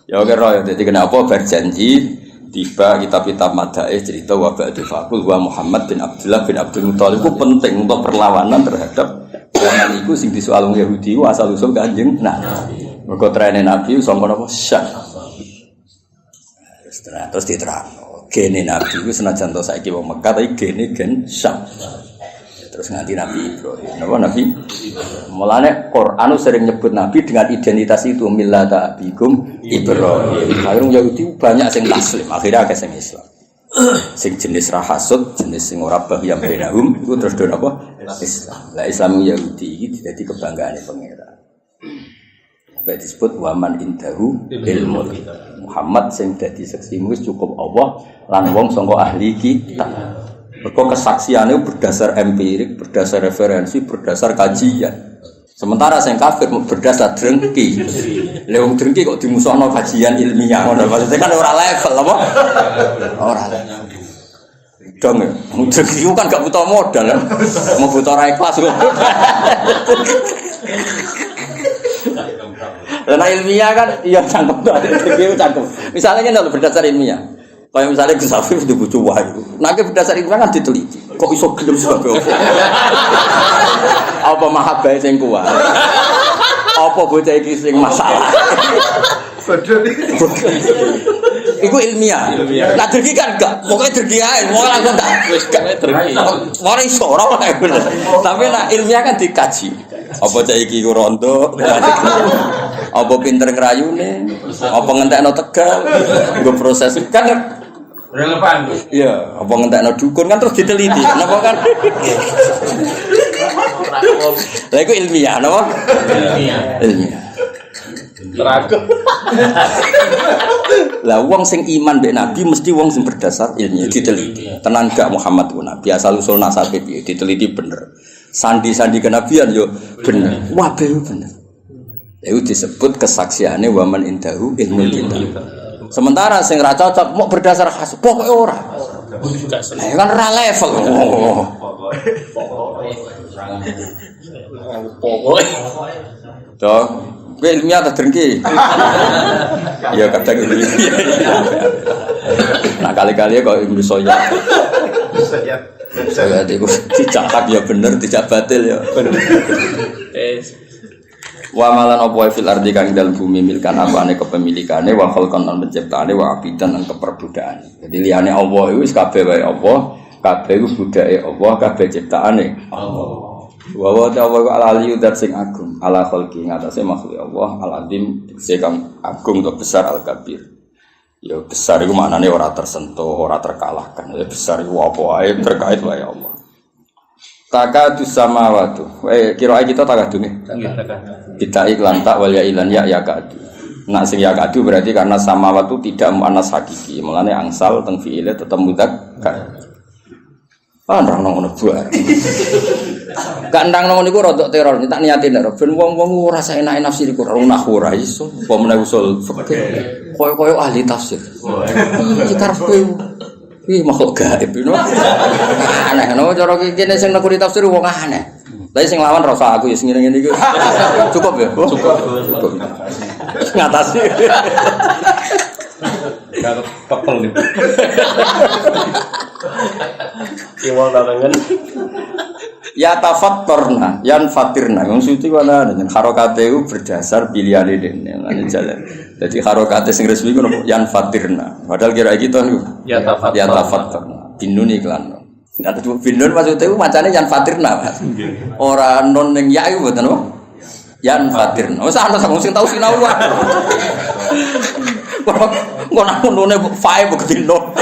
Ya kira ya dadi kenapa berjanji tiba kitab-kitab madaih cerita wa ba'du faqul wa Muhammad bin Abdullah bin Abdul Muthalib itu penting untuk perlawanan terhadap zaman iku sing disoal wong Yahudi asal usul Kanjeng Nabi. Mergo trene Nabi sangka napa Syam. Terus diterangno gene Nabi iku senajan to saiki wong Mekah tapi gene gen Syam. Terus nganti Nabi Ibrahim. Napa Nabi? Mulane Quran sering nyebut Nabi dengan identitas itu millata abikum Ibrahim. Karung Yahudi banyak sing taslim, akhirnya akeh sing Islam. Sing jenis rahasud, jenis sing ora bahya benahum iku terus do apa? Islam. Lah Islam Yahudi iki dadi kebanggaane pangeran. Sampai disebut waman indahu ilmu. Muhammad sing dadi saksimu wis cukup Allah lan wong sangka ahli kitab. Mergo kesaksiannya berdasar empirik, berdasar referensi, berdasar kajian. Sementara sing kafir berdasar drengki. Lewung drengki kok dimusuhno kajian ilmiah ngono. Maksudnya kan ora level apa? Ora level. Dong ya, drengki kan gak butuh modal kan. Mau butuh ra ikhlas kok. Karena ilmiah kan iya cangkem drengki cangkem. Misalnya kan berdasar ilmiah. Kayak misalnya Gus Afif di bucu wahyu, nanti berdasar itu kan diteliti. Kok iso gelem sebab apa? Apa mahabbah sing kuat? Apa bocah iki sing masalah? Iku ilmiah. Lah dergi kan enggak, pokoke dergi ae, mau langsung tak wis gak dergi. Ora iso ora bener. Tapi nek ilmiah kan dikaji. Apa cah iki ku rondo? Apa pinter ngrayune? Apa ngentekno tegal? Nggo proses kan Relevan. iya, apa ngentekno dukun kan terus diteliti. Napa kan? Lah iku ilmiah napa? Ilmiah. Teragam. Lah wong sing iman mbek nabi mesti wong sing berdasar ilmiah diteliti. Tenan gak Muhammad ku nabi asal usul nasabe piye diteliti bener. Sandi-sandi kenabian yo bener. Wabe yo bener. Itu disebut kesaksiannya waman indahu ilmu kita. Sementara sing ra cocok mau berdasar khas pokoke ora. Nah, kan ra level. Pokoknya. Toh, kowe ilmiah ta drengki? Ya kadang ini. Nah kali-kali kok Ibnu Soya. Saya itu tidak hak ya bener, tidak batil ya. Wa malan apa fil ardi kang dalem bumi milkan apane kepemilikane wa khalqan lan penciptaane wa abidan lan keperbudaane. Jadi liyane Allah iku wis kabeh wae Allah, kabeh iku budake Allah, kabeh ciptaane Allah. Wa wa ta'ala al-aliyyu dzat sing agung, ala khalqi ngatasé makhluk Allah, al-azim sing agung atau besar al-kabir. Ya besar iku maknane ora tersentuh, ora terkalahkan. Ya besar iku apa wae terkait wae Allah. Takadu samawatu. Kira kita takadu nih. Kita iklan tak wal ya ilan ya kadu. Nak sing ya kadu berarti karena samawatu tidak muannas hakiki. Mulane angsal teng fiile tetep mudzakkar. Ndang ngono buar. Gak ndang ngono niku rodok teror. Tak niatin nek ben wong-wong ora saenake nafsi iku ora nahwu ora iso. Apa menawa usul fikih. Koyo ahli tafsir. Iki karepe wih makhluk gaib itu aneh, no cara kene sing nekuni tafsir wong aneh. Tapi sing lawan rasa aku ya sing ngene iki. Cukup ya? Cukup. Ngatasi. Kalau pepel nih. Kiwal tangan. Ya tafattarna, yan fatirna. Wong suci ana dengan harokate iku berdasar pilihane dene lan jalan. Jadi harokate sing resmi ku yan fatirna. Padahal kira kita niku ya tafattarna. Binun iklan. Nek tuh binun maksudnya iku macane yan fatirna, Mas. Ora non ning ya iku mboten apa? Yan fatirna. Wis ana sing tau sinau wae. Kok nak none fae begino.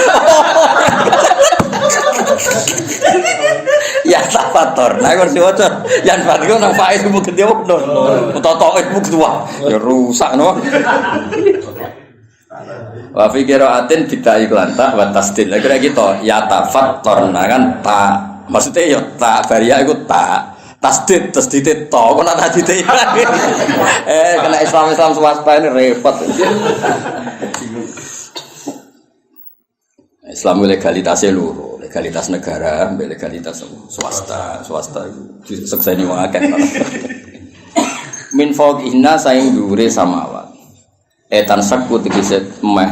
Ya tafator, nah kalau siapa yang baru nang faiz ibu kedua non, toto ibu kedua, ya rusak no. Wafi kiraatin kita iklan tak batasdil, kira gitu. Ya tafator, nah kan tak, maksudnya ya tak varia itu tak. Tasdid to, kok nak tasdid kena Islam swasta ini repot. Islam legalitasnya luruh, legalitas negara, legalitas swasta itu sekseni wong akeh. Min fawqihna saing dhuwure samawat. Etan sakku tegese meh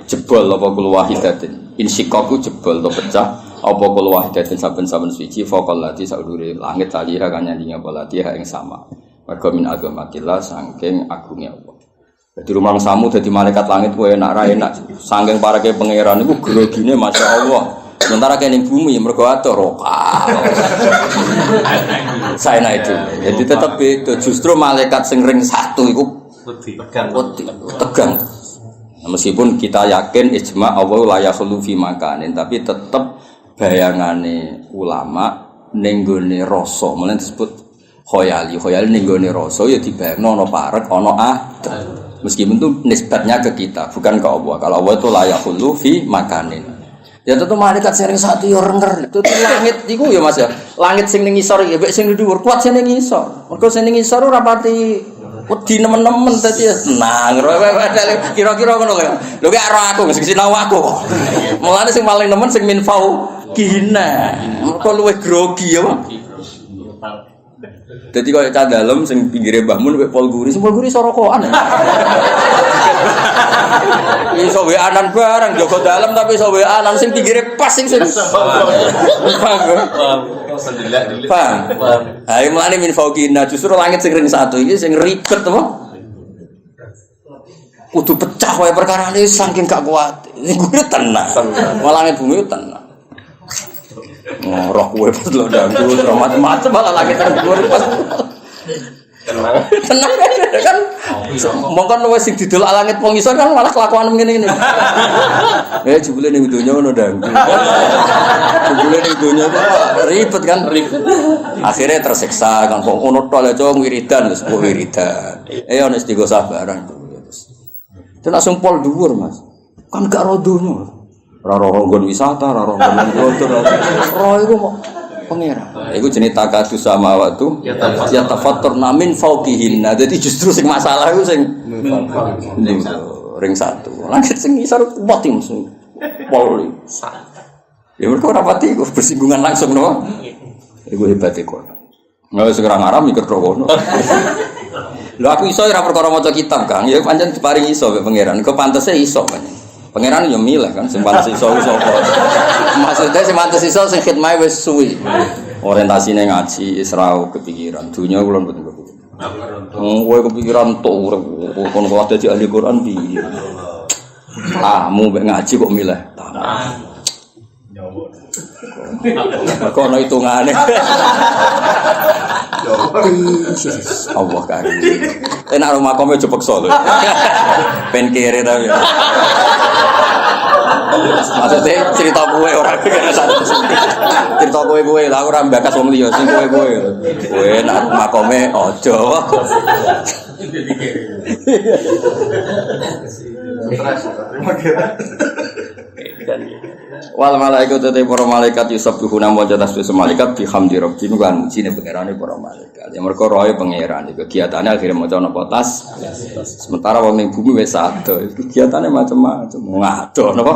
jebol apa kul wahidatin. Insikaku jebol to pecah apa kul wahidatin saben-saben suci faqal lati saudure langit taliha kan nyandinge apa lati ing sama. Mergo min agamatillah saking agungnya Allah. Jadi rumah samu jadi malaikat langit kowe enak ra enak. Saking parake pangeran iku grogine masyaallah. Sementara kene bumi mergo atur rokal. Saya itu. Jadi tetap beda. Justru malaikat sing ring satu iku tegang. Nah, meskipun kita yakin ijma Allah la yakhlu fi makanin, tapi tetap bayangane ulama ning gone rasa. Mulane disebut khoyali ning gone rasa ya dibayangno ana parek ana adem. Meskipun itu nisbatnya ke kita, bukan ke Allah. Kalau Allah itu layak hulu fi makanin. Ya tentu malaikat sering satu ya renger. Itu langit itu ya Mas ya. Langit sing ning ngisor ya, sing dhuwur kuat sing ning ngisor. Mergo sing ning ngisor ora pati wedi nemen-nemen dadi tenang. Kira-kira ngono lho. Lho ki ora aku mesti sinau aku kok. Mulane sing paling nemen sing minfau kihina. Mergo luwih grogi ya. Jadi kalau cah dalam sing pinggire Mbah Mun Pol Guri sorokoan. Iso weanan barang jaga dalam tapi iso weanan sing pinggire pas sing paham. Ayo mulane min fauqina justru langit sing ring satu iki sing ribet apa? Kudu pecah wae perkarane saking gak kuat. Ini gue tenang. Malah langit bumi tenang. Roh kowe pas lo dangdut, roh macam-macam malah lagi terbuat pas. Tenang kan. Mongkon wis sing didelok langit wong isor kan malah kelakuan ngene-ngene. Jebule ning donya ngono ndang. Jebule ning donya ribet kan. Akhirnya tersiksa kan kok ngono tok lha cowok wiridan wis kok wiridan. Ono istigo sabaran. Itu langsung pol dhuwur, Mas. Kan gak ro donya. Ora ro nggon wisata, ora ro nggon kotor. Ro iku kok pangeran. Iku jenenge takadus sama waktu ya tafatturna min fauqihinna. Dadi justru sing masalah iku sing ring satu. Langit sing isor mati musuh. Pol. Ya mergo ora pati iku bersinggungan langsung no. Iku hebate kok. Nggak segera ngaram mikir kono. Lho aku iso ora perkara maca kitab, Kang. Ya pancen diparingi iso mek pangeran. Kok pantese iso pancen. Pangeran yo milih kan sing pantes iso sapa. Maksudnya sing pantes iso sing khidmah wis suwi. Orientasine ngaji Isra kepikiran. Dunya kula mboten kepikiran. Kowe kepikiran tok urip kon kok dadi ahli Quran piye. Tamu mek ngaji kok milih tamu. Kok ono hitungane. Allah karim. Enak rumah kome jepekso lho. Ben kere ta. Maksudnya cerita kowe ora cerita kowe lah ora mbakas wong liya sing kowe. Kowe enak rumah kome aja. Wal malaikat te para malaikat yusabbihuna wa tasbih malaikat bihamdi rabbihim lan mujine pangerane para malaikat. Ya mergo roe pangeran iki kegiatane akhire maca napa tas. Sementara wong ning bumi wis ado, kegiatane macam-macam. Ngado napa?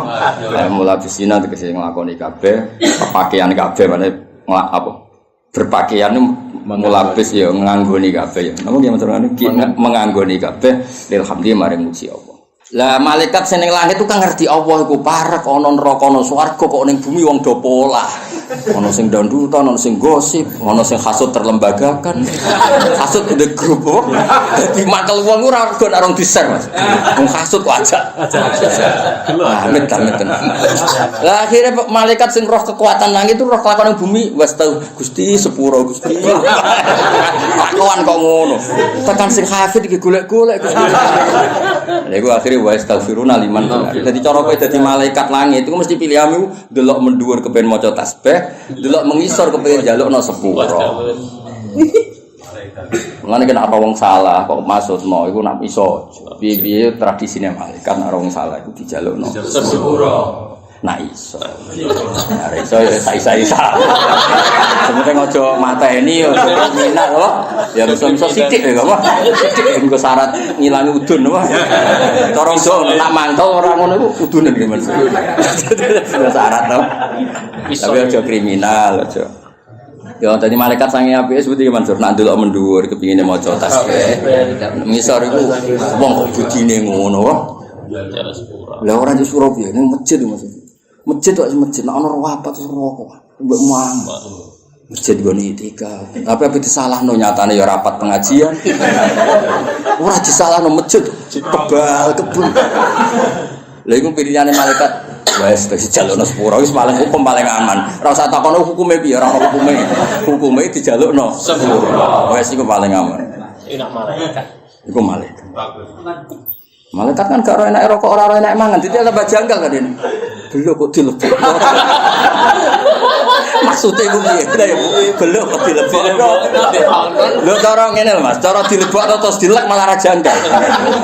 Mulabisina tegese nglakoni kabeh, pakaian kabeh meneh apa? Berpakaian mulabis ya nganggoni kabeh ya. Napa ki maturane menganggoni kabeh alhamdulillah maring muji Allah. Lah malaikat sing ning langit itu kan ngerti Allah iku parek ana neraka ana swarga kok ning bumi wong do pola. Ana sing dandutan, ana sing gosip, ana sing hasud terlembagakan. Hasud in the group. Dadi makel wong ora kok arung di-share, Mas. Wong hasud wajak. Amit. Lah akhire malaikat sing roh kekuatan langit itu roh kelakuan bumi wis tau Gusti sepuro Gusti. Kelakuan kok ngono. Tekan sing hafid iki golek-golek Gusti. Lha iku akhire wa astaghfiruna liman. Dadi cara kowe dadi malaikat langit iku mesti pilihanmu delok mendhuwur kepen maca tasbih, delok mengisor kepen njalukno sepuro. Mulane kena apa wong salah kok maksudno iku nak iso. Piye-piye tradisine malaikat nek wong salah iku dijalukno sepuro. Nah iso. Nah iso ya sai-sai. Sementing aja mateni ya minat loh. Ya iso sithik ya apa? Sithik engko syarat ngilangi udun apa? Cara iso nak mantel ora ngono iku udunen iki Mas. Syarat to. Tapi aja kriminal aja. Ya tadi malaikat sange apike seperti Mansur nak ndelok mendhuwur kepingine maca tasbih. Ngisor iku wong kok budine ngono wae. Lah ora di Surabaya ning masjid maksud. Masjid kok masjid nek ana rapat terus rokok. Mbok muang. Masjid gone itika. Tapi apa disalahno nyatane ya rapat pengajian. Ora disalahno masjid kebal kebul. Lha iku pilihane malaikat. Wes dijalukno sepuro wis paling hukum paling aman. Ora usah takono hukume piye, ora ono hukume. Hukume dijalukno sepuro. Wes iku paling aman. Enak malaikat. Iku malaikat. Malaikat kan gak ora enak rokok, ora enak mangan. Dite tambah janggal kan ini. Belok kok dilebokno. Maksudnya iku piye? Belok kok dilebokno. Lho cara ngene lho Mas, cara dilebokno terus dilek malah ra janggal.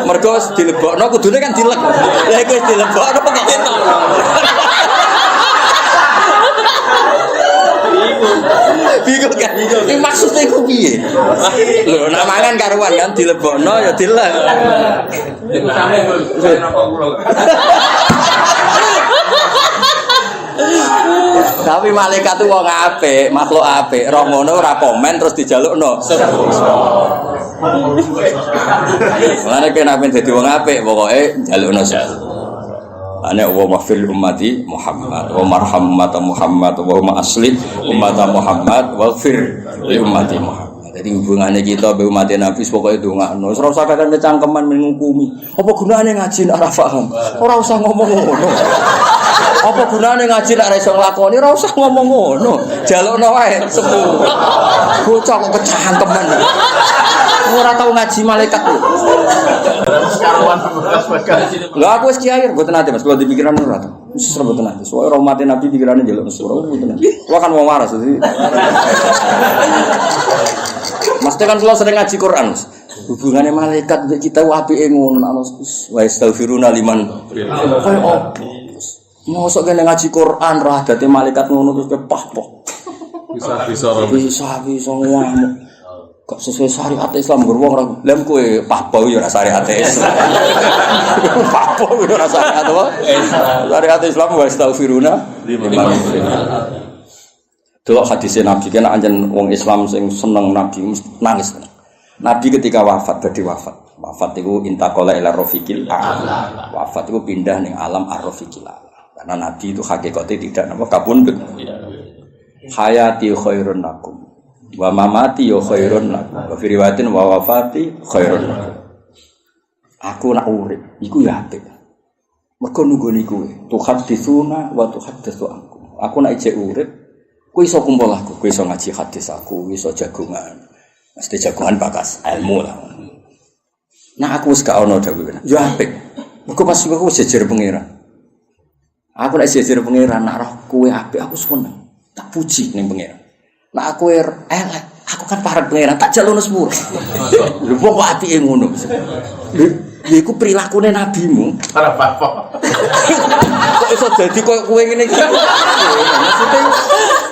Mergo dilebokno kudune kan dilek. Lah iku wis dilebokno kok ketok. Bingung kan? Ini maksudnya iku piye? Lho nek mangan karuan kan dilebokno ya dilek. Iku sampe rokok kula. Tapi malaikat itu wong apik, makhluk apik. Roh ngono ora komen terus dijalukno. Mulane kena ben dadi wong apik pokoke njalukno sepuro. Ana wa mafil ummati Muhammad wa marham ummata Muhammad wa hum asli ummata Muhammad wa fir li ummati Muhammad. Jadi hubungannya kita be umat Nabi pokoke ndongakno. Ora usah kadang cangkeman mengukumi. Apa gunane ngaji nek ora paham? Ora usah ngomong ngono. Apa gunane ngaji nek ora iso nglakoni? Ora usah ngomong ngono. Jalukno wae sepuro. Bocah kok kecangkeman. Ora tau ngaji malaikat. Sekaruan bekas-bekas. Lha aku wis kiai mboten nate Mas, kula dipikiran ora to. Wis mboten nate. Soale rahmate Nabi pikirane njaluk mesura mboten nate. Kula kan wong waras dadi. Mas kan kula sering ngaji Quran, Mas. Hubungannya malaikat mbek kita apike ngono ana wa astaghfiruna liman. Kaya opo? Mosok kene ngaji Quran ra dadi malaikat ngono terus kepah-pah. Bisa ngamuk. Kok sesuai syariat Islam gur wong ora lem kowe pahpo yo ora syariat Islam. Pahpo yo ora syariat apa? Syariat Islam wa astaghfiruna liman. Delok hadis Nabi kan anjen wong Islam sing seneng Nabi nangis. Nabi ketika wafat itu intaqala ila rafiqil a'la. Wafat itu pindah ning alam ar-rafiqil a'la. Karena Nabi itu hakikatnya tidak napa kapundhut. Hayati khairun lakum wa mamati ya khairun lakum. Wa fi riwayatin wa wafati khairun lakum. Aku nak urip iku ya apik. Mergo nunggoni kowe. Tuhaditsuna wa tuhaddatsu aku. Aku nak ijek urip kowe iso kumpul aku, kowe iso ngaji hadis aku, iso jagongan. Mesti jagongan bakas ilmu lah. Nah aku wis gak ono dawuh. Yo apik. Mergo pas aku jejer pangeran. Aku nek jejer pangeran nak roh kowe apik aku seneng. Tak puji ning pangeran. Nak aku elek, aku kan parek pangeran tak jalono sepur. Lho kok apike ngono. Lho iku prilakune nabimu. Para bapak. Kok iso dadi koyo kowe ngene iki.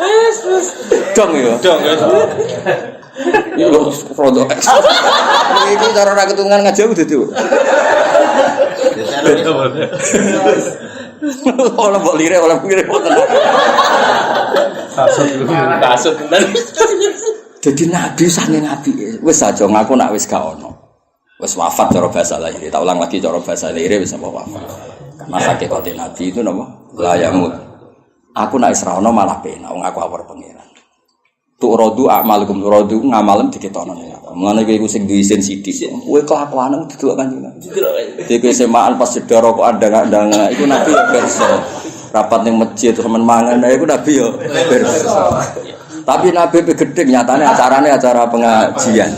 Maksudnya dong ya. Ya lu produk. Iki cara ra ketungan ngajau dadi. Oleh mbok lire oleh pikir boten. Kasut tenan. Dadi nabi saking apike. Wis aja ngaku nak wis gak ono. Wis wafat cara bahasa lahir. Tak ulang lagi cara bahasa lahir wis apa wafat. Karena hakikate nabi itu napa? La yamut. Aku nak isra ono malah penak wong aku awar pangeran. Tu'radu a'malukum tu'radu ngamalem diketono ning aku. Mulane kowe iku sing duwe isin sithik. Kowe kelakuanmu didelok Kanjeng Nabi. Dhewe semaan pas sedara kok andang-andang iku Nabi ya versi. Rapat ning masjid temen mangan iku Nabi ya versi. Tapi Nabi gedhe nyatane acarane acara pengajian.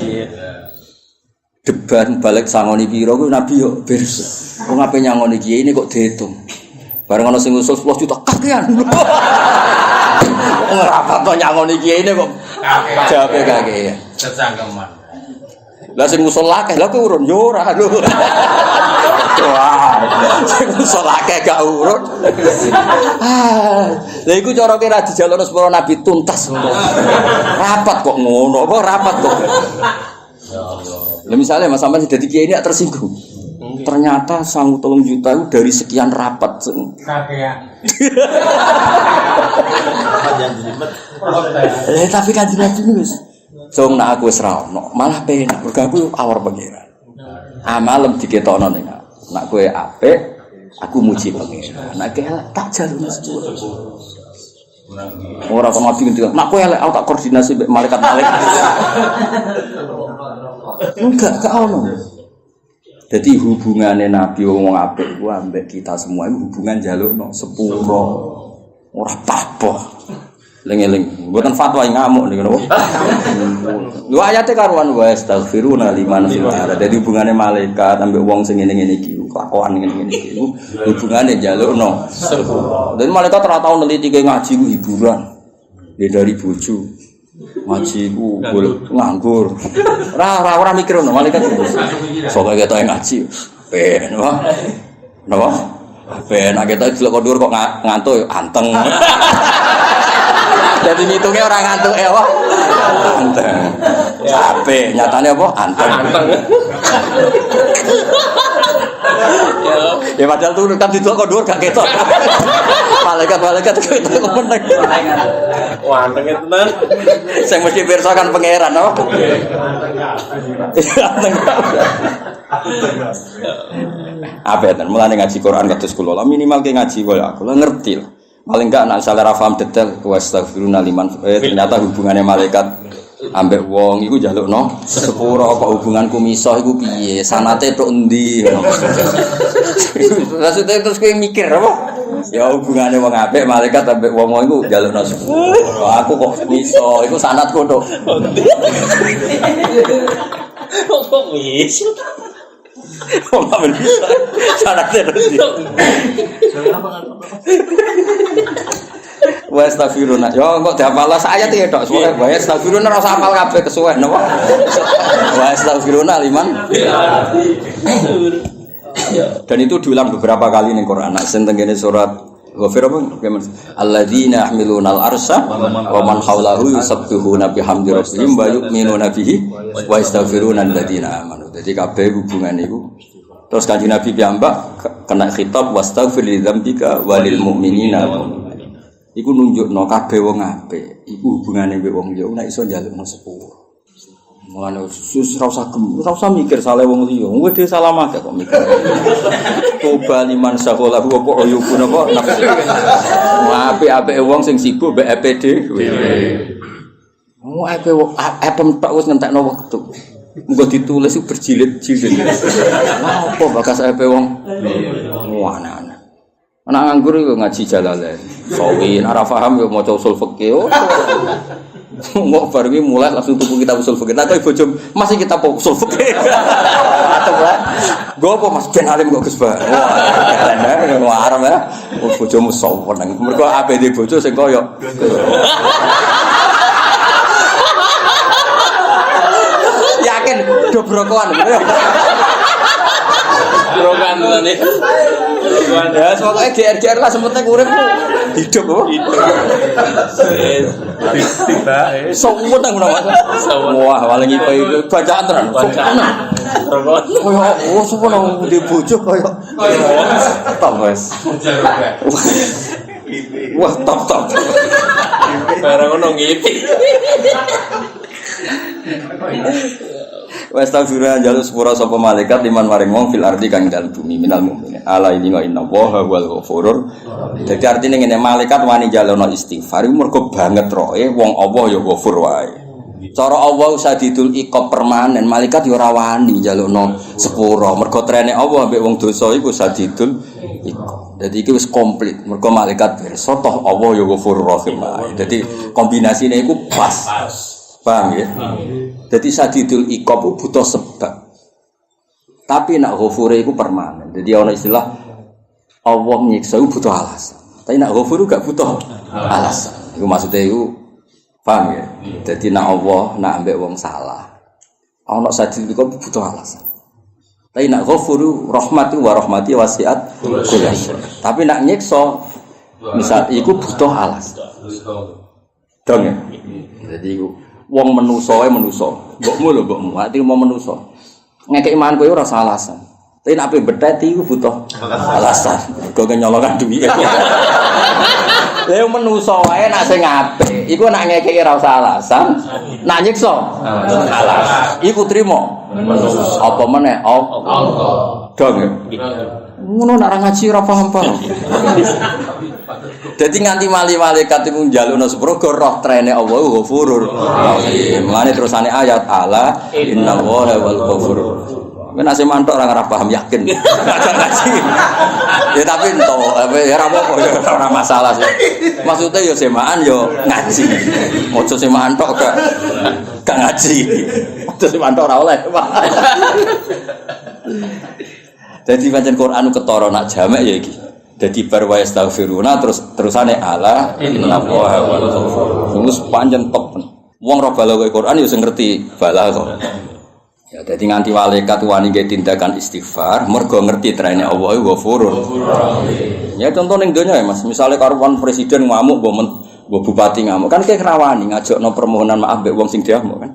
Deban balik sangoni pira kuwi Nabi yo versi. Wong ape nyangoni kiai ini kok diitung. Bareng ana sing usul 10 juta kakean. Ora apa-apa nyangoni kiai ini kok jawabe kakean. Kecangkeman. Lah sing usul akeh lha kuwi urun yo ora lho. Wah, sing usul akeh gak urun. Lha iku cara kira dijalukno sepuro Nabi tuntas. Rapat kok ngono, apa rapat kok. Lah misalnya Mas sampean dadi kiai ini tersinggung. Ternyata sangu 3 juta itu dari sekian rapat. Tapi kan jelas wis. Jong nak aku wis ra ono, malah penak. Mergo aku awar pangeran. Amalem diketokno ning aku. Nak kowe apik, aku muji pangeran. Nak elek tak jaluk sepuro. Ora kok mati ngendikan. Nak kowe elek aku tak koordinasi mbek malaikat-malaikat. Enggak ono. Jadi hubungannya Nabi wong apik ku ambek kita semua itu hubungan jalukno sepuro. Ora apa-apa. Lengeleng, mboten fatwa ngamuk niku napa? Lho ayate karuan wa astaghfiruna liman fil ardi. Dadi hubungane malaikat ambek wong sing ngene-ngene iki, kelakuan ngene-ngene iki hubungane njalukno sepuro. Dan malaikat ora tau neliti ke ngaji ku hiburan. Ya dari bojo. Ngaji ku nganggur. Ora mikir ngono malaikat. Sok ketok ngaji. Ben apa? Napa? Ben nek ketok delok kondur kok ngantuk anteng. Jadi ngitungnya orang ngantuk wah. Anteng. Capek, nyatane apa? Anteng. Ya padahal tuh kan didelok kondur gak ketok. Malaikat ketok meneng. Wah, anteng tenan. Sing mesti pirsa kan pangeran, apa? Anteng. Apa ya? Mulane ngaji Quran kados kula lah minimal ke ngaji kaya aku lah ngerti lah. Paling enggak nak salah paham detail wastaghfiruna liman ternyata hubungannya malaikat ambek wong iku njalukno sepuro kok hubunganku misah iku piye sanate tok endi maksudnya terus kowe mikir apa ya hubungane wong apik malaikat ambek wong iku njalukno sepuro aku kok misah iku sanatku tok Kok bisa? Kok nggak bisa? Syaratnya terus. Wa astagfiruna. Yo kok diapalah ayat iki tok suwe. Wa astagfiruna ora usah hafal kabeh kesuwen napa. Wa astagfiruna liman. Dan itu diulang beberapa kali ning Quran. Nek sing tengene surat Ghafir apa? Alladzina yahmiluna al-arsha wa man hawlahu yusabbihuna bihamdi rabbihim wa yu'minuna bihi wa yastaghfiruna alladzina amanu. Jadi kabeh hubungan iku. Terus Kanjeng Nabi piyambak kena khitab wastaghfir li dzambika walil mu'minina. Iku nunjukno kabeh wong apik. Iku hubungane mbek wong liya nek iso njalukno sepuro. Mulane sus ora usah mikir saleh wong liya. Wong dhewe salah mate kok mikir. Coba liman sakola kok oyubun apa nafsu. Apik-apike wong sing sibuk mbek EPD. Wong apem tok wis ngentekno wektu. Engko ditulis berjilid-jilid. Apa bakas EP wong? Ana-ana. Anak nganggur yo ngaji Jalalain. Sawin ora paham yo maca usul fikih. Mau baru mulai langsung tuku kitab usul fikih. Nah, kok bojo masih kitab usul fikih. Atau Pak. Go apa Mas Ben alim kok Gus Ba. Wah, ngono arep ya. Bojomu sowan nang. Mergo APD bojo sing koyo. Yakin dobrokoan. Brokan ngene. Ya, pokoknya GR lah sementing urip hidup apa? Tiba Sowen nang ngono Mas. Wah, paling iku bacaan tenan. Oh, sopo di bojo koyo. Top wes. Wah, top. Barang ngono ngipi. Wa astaghfirullah jaluk sepura sapa malaikat liman maring wong fil ardi kang dalem bumi minal mukminin. Ala inna innallaha wal ghafurur. Dadi artine ngene malaikat wani jalono istighfar iku mergo banget roe wong Allah ya ghafur wae. Cara Allah sadidul iqab permanen malaikat ya ora wani jalukno sepura mergo trene Allah mbek wong dosa iku sadidul iqab. Dadi iki wis komplit mergo malaikat pirsa toh Allah ya ghafurur rahim wae. Dadi kombinasine iku pas. Paham ya? Jadi sadidul iqab butuh sebab. Tapi nak ghafure iku permanen. Jadi ana istilah Allah nyiksa iku butuh alasan. Tapi nak ghafur gak butuh alasan. Iku maksudnya iku paham ya? Jadi nak Allah nak ambek wong salah. Ana sadidul iqab butuh alasan. Tapi nak ghafur rahmatu wa rahmati wasiat kulli. Tapi nak nyiksa misal iku butuh alasan. Dong ya? Jadi iku wong menusa, mbokmu lho mbokmu, ati mau menusa. Ngekek iman kowe ora salah alasan. Tapi nek ape beteti iku butuh alasan. Kok nyolongan duwi. Lha menusa wae nek sing apik, iku nek ngekeki ora usah alasan, nek nyiksa alasan. Iku trimo. Apa meneh? Allah. Dong. Ngono nek ora ngaji ora paham-paham. Jadi nganti malaikat itu njalukno sepuro roh trene Allah ghafurur rahim. Mane terusane ayat ala innallaha wal ghafurur. Men asih mantuk ora paham yakin. Ngaji. Ya tapi ento ya ora apa-apa ya ora masalah sih. Maksudnya ya semaan ya ngaji. Ojo semaan tok gak ngaji. Ojo semaan tok ora oleh. Jadi pancen Quran ketara nak jamek ya iki. Jadi barwa astaghfiruna terusane ala innallaha wal ghafur. Wis panjen top. Wong ora balaghah Quran ya sing ngerti balaghah. Ya dadi nganti malaikat wani ge tindakan istighfar mergo ngerti trene Allah ghafurur. Ya contoh ning donya ya Mas, misale karuan presiden ngamuk mbok bupati ngamuk kan kayak rawani ngajakno permohonan maaf mbek wong sing diamuk kan.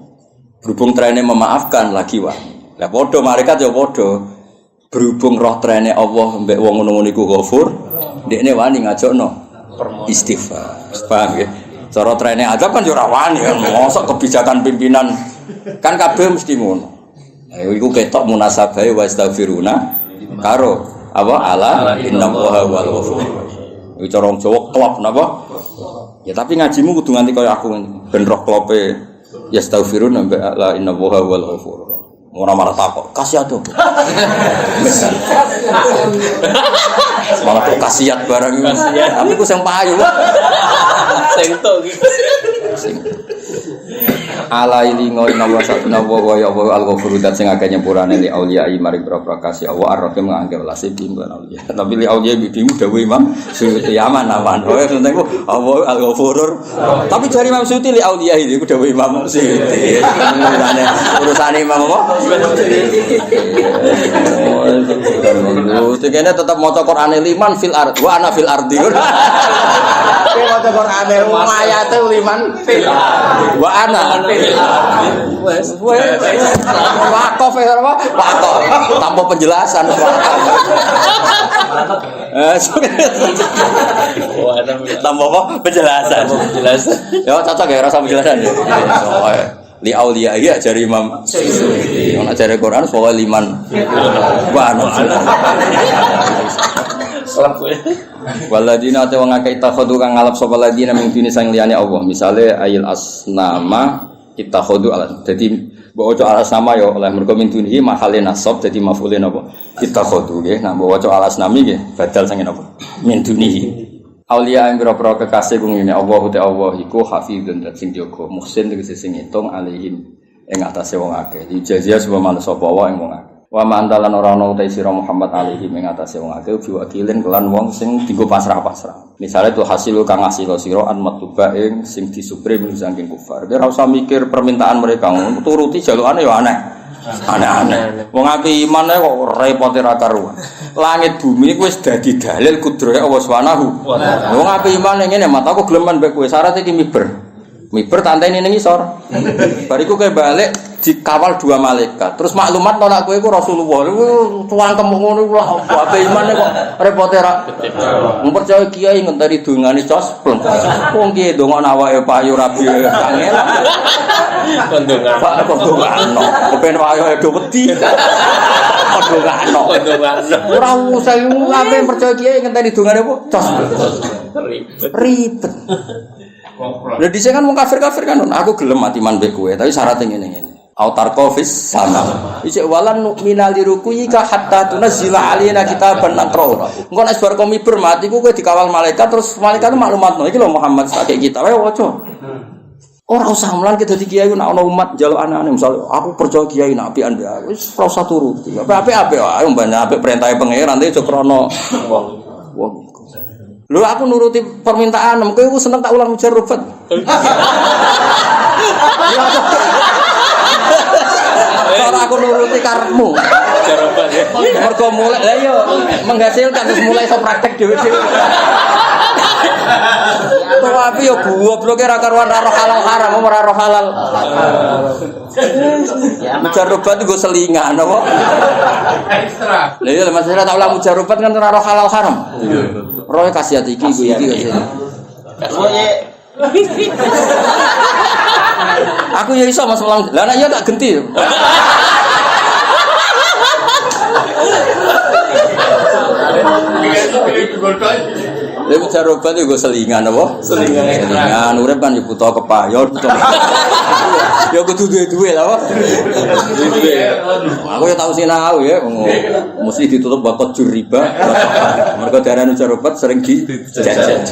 Berhubung trene memaafkan lagi wani. Lah padha malaikat ya padha. Berhubung roh trene Allah mbek wong ngono niku ghafur, ndekne wani ngajakno istighfar. Paham nggih? Cara trene azab kan yo ora wani kan, mosok kebijakan pimpinan kan kabeh mesti ngono. Iku ketok munasabahe wa astaghfiruna karo apa ala innallaha wal ghafur. Iku cara Jawa klop napa? Ya tapi ngajimu kudu nganti kaya aku ben roh klope ya astaghfiruna mbek ala innallaha wal ghafur. Ora marah takok, kasiat to. Malah kok kasiat barang iki. Tapi ku sing payu. Sing tok iki. Alaili ngono wa satuna wa ya wa al-ghafuru dat sing akeh nyepurane li auliya maring propro kasih Allah arep mangke welas iki mbon auliya. Tapi li auliya bidimu dawuh Imam Suyuti aman. Oh penting ku Allah al-ghafurur. Tapi jari Imam Suyuti li auliya iki dawuh Imam Suyuti. Urusane Imam apa? Oh, tegene tetep maca Qur'ane liman fil ard wa ana fil ardi. Kowe maca Qur'ane ayate liman fil ard wa ana wes wakaf apa wakaf tanpa penjelasan tanpa apa penjelasan ya cocok ya rasa penjelasan li auliya ya jari Imam ana jari Quran soal liman wa ana waladina te wong akeh takhadu kang ngalap sapa ladina ming dini sang liyane Allah misale ayil asnama ittakhadu ala dadi mbok waca alasnama ya oleh mergo min dunihi mahale nasab dadi maf'ulin apa ittakhadu nggih nah mbok waca alasnami nggih badal sange napa min dunihi auliya ing pira-pira kekasih kung ngene Allah te Allah iku hafizun dat sing jaga muhsin tegese sing ngitung alihim ing atase wong akeh ijazah sapa manut sapa wae ing wong akeh wa mantalan ora ana uta sira Muhammad alaihi ing atase wong akeh biwakilin kelan wong sing dienggo pasrah-pasrah. Misale tu hasil kang ngasih sira an matuba ing sing disupre min saking kufar. Ora usah mikir permintaan mereka, turuti jalukane ya aneh. Aneh-aneh. Wong api iman kok repote ra karuan. Langit bumi iku wis dadi dalil kudrohe Allah Subhanahu. Wong api iman ngene mat aku geleman mbek kowe syarat iki miber. Miber tanteni ning isor. Bariku kowe balik dikawal dua malaikat. Terus maklumat nek kowe iku Rasulullah. Iku tuangkem ngono iku apa imane kok repote ra. Wong percaya kiai ngenteni dongane cospleng. Wong kiai ndongakno awake payu rabi angel. Kondongan. Pak kondongan. Kepen wae do wedi. Kondongan. Ora usah ape percaya kiai ngenteni dongane apa cospleng. Ribet. Lah dhisik kan wong kafir-kafir kan aku gelem mati man mbek kowe tapi syaratnya ngene-ngene. Autar kofis sama. Isik walan nu'minali rukuika hatta tunazzila alaina kitaban naqra. Engko nek bar komi bermati ku kowe dikawal malaikat terus malaikat maklumatno iki lho Muhammad sak kita wae waca. Ora usah mulan kita dadi kiai nek ana umat njaluk anane misal aku percaya kiai nek apian wae wis ora usah turuti. Apik-apik wae umpamane apik perintahe pangeran iki krana wong. Lho aku nuruti permintaan, kowe ku seneng tak ulang ujar rubat. Cara aku nuruti karepmu. Ujar rubat ya. Mergo mulai lha yo menghasilkan terus mulai iso praktek dhewe-dhewe. Tapi yo gobloke ra karuan roh halal haram, ora roh halal. Ujar rubat iku selingan apa? Ekstra. Lha yo masalah tak ulang ujar rubat kan ora roh halal haram. Roh kasih hati iki kasih. Aku ya iso Mas ulang. Lah nek ya tak genti. Lha jaroban iku selingan apa? Selingan urip kan buta kepayot. Ya kudu duwe lho. Aku ya tau sinau ya, mesti ditutup bakot juriba. Mergo darane jaroban sering dijajan.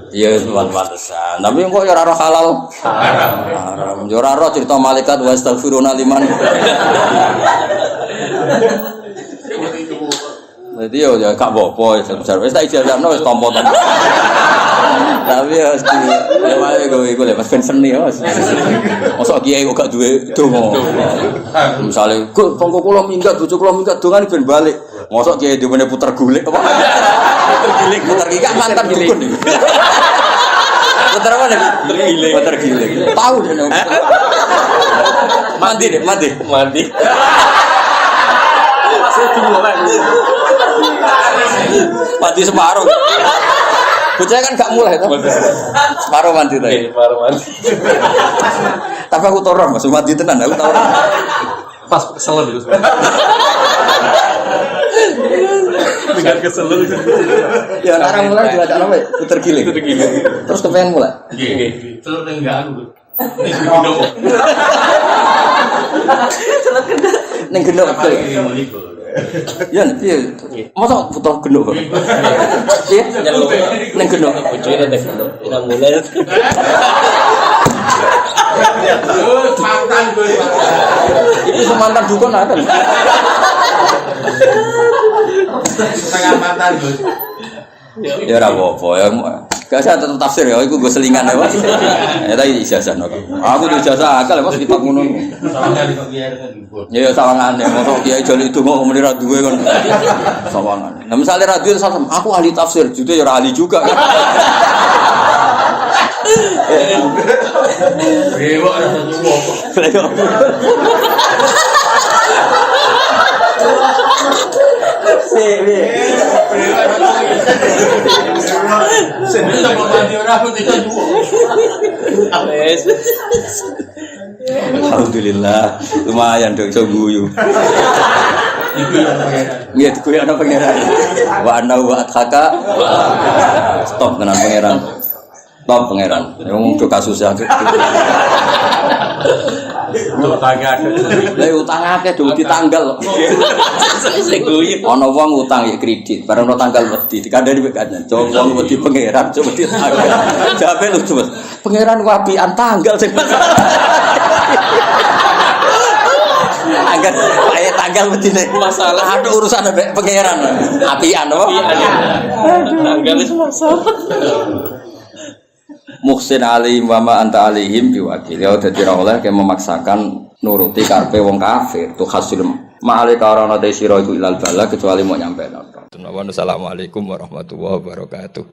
Iya, pantesan. Tapi kok ya ora roh halal. Haram. Ya ora roh cerita malaikat wa astaghfiruna liman. Jadi ya gak apa-apa ya wis tak ijazahno wis tampa-tampa. Tapi ya wae iku lho Mas ben seni ya Mas. Mosok kiai kok gak duwe donga. Misale kok tonggo kula minggat bojo kula minggat dongane ben balik. Mosok kiai dhewe puter gulik apa? Puter gigak mantan dukun iki. Puter apa nih? Puter giling. Tahu dene. Mandi. Mandi separuh. Bocah kan gak mulai toh. Separuh mandi tadi. Separuh mandi. Tapi aku tau Mas mandi tenan aku tau. Pas kesel itu. Dengan kesel itu. Ya orang mulai juga ada apa? Puter giling. Terus kepengen mulai. Nggih. Telur enggak aku. Ning gendok. Ya, iya. Masa putar gendok kok? Iya, ning gendok. Bojone nek gendok. Ora mulai. Mantan gue. Itu semantan dukun ada. Setengah mantan gue. Ya ora apa-apa ya. Gak usah tetep tafsir ya, iku gue selingan ya, Mas. Ya tadi ijazah no. Aku tuh ijazah akal Mas kitab ngono. Sawangan kok biar kan gue. Ya sawangane mosok kiai jali itu kok muni ra duwe kon. Sawangane. Nah misale ra duwe aku ahli tafsir, jute ya ora ahli juga kan. Rewok ora satu wong. Sebenarnya mau mandi orang pun tidak dua. Alhamdulillah, lumayan dong iso guyu. Iku yang pengeran. Iya, guyu ana pangeran. Wa ana wa athaka. Stop tenan pangeran. Stop pangeran. Wong do kasus ya. Lah utang akeh do ditanggal. Sing guyu. Ana wong utang ya kredit, bareng ono tanggal wedi dikandani mek kancan. Wong wedi pangeran coba ditanggal. Jawabe lucu, Mas. Pangeran wapian tanggal sing tanggal medine masalah ada urusan ambek pangeran. Apian apa? Tanggal itu masalah. Muhsin alaihim wa ma anta alaihim biwakil. Ya dadi ora oleh ke memaksakan nuruti karepe wong kafir. Tu hasil ma'ale karana te sira iku ilal bala kecuali mau nyampe napa. Assalamualaikum warahmatullahi wabarakatuh.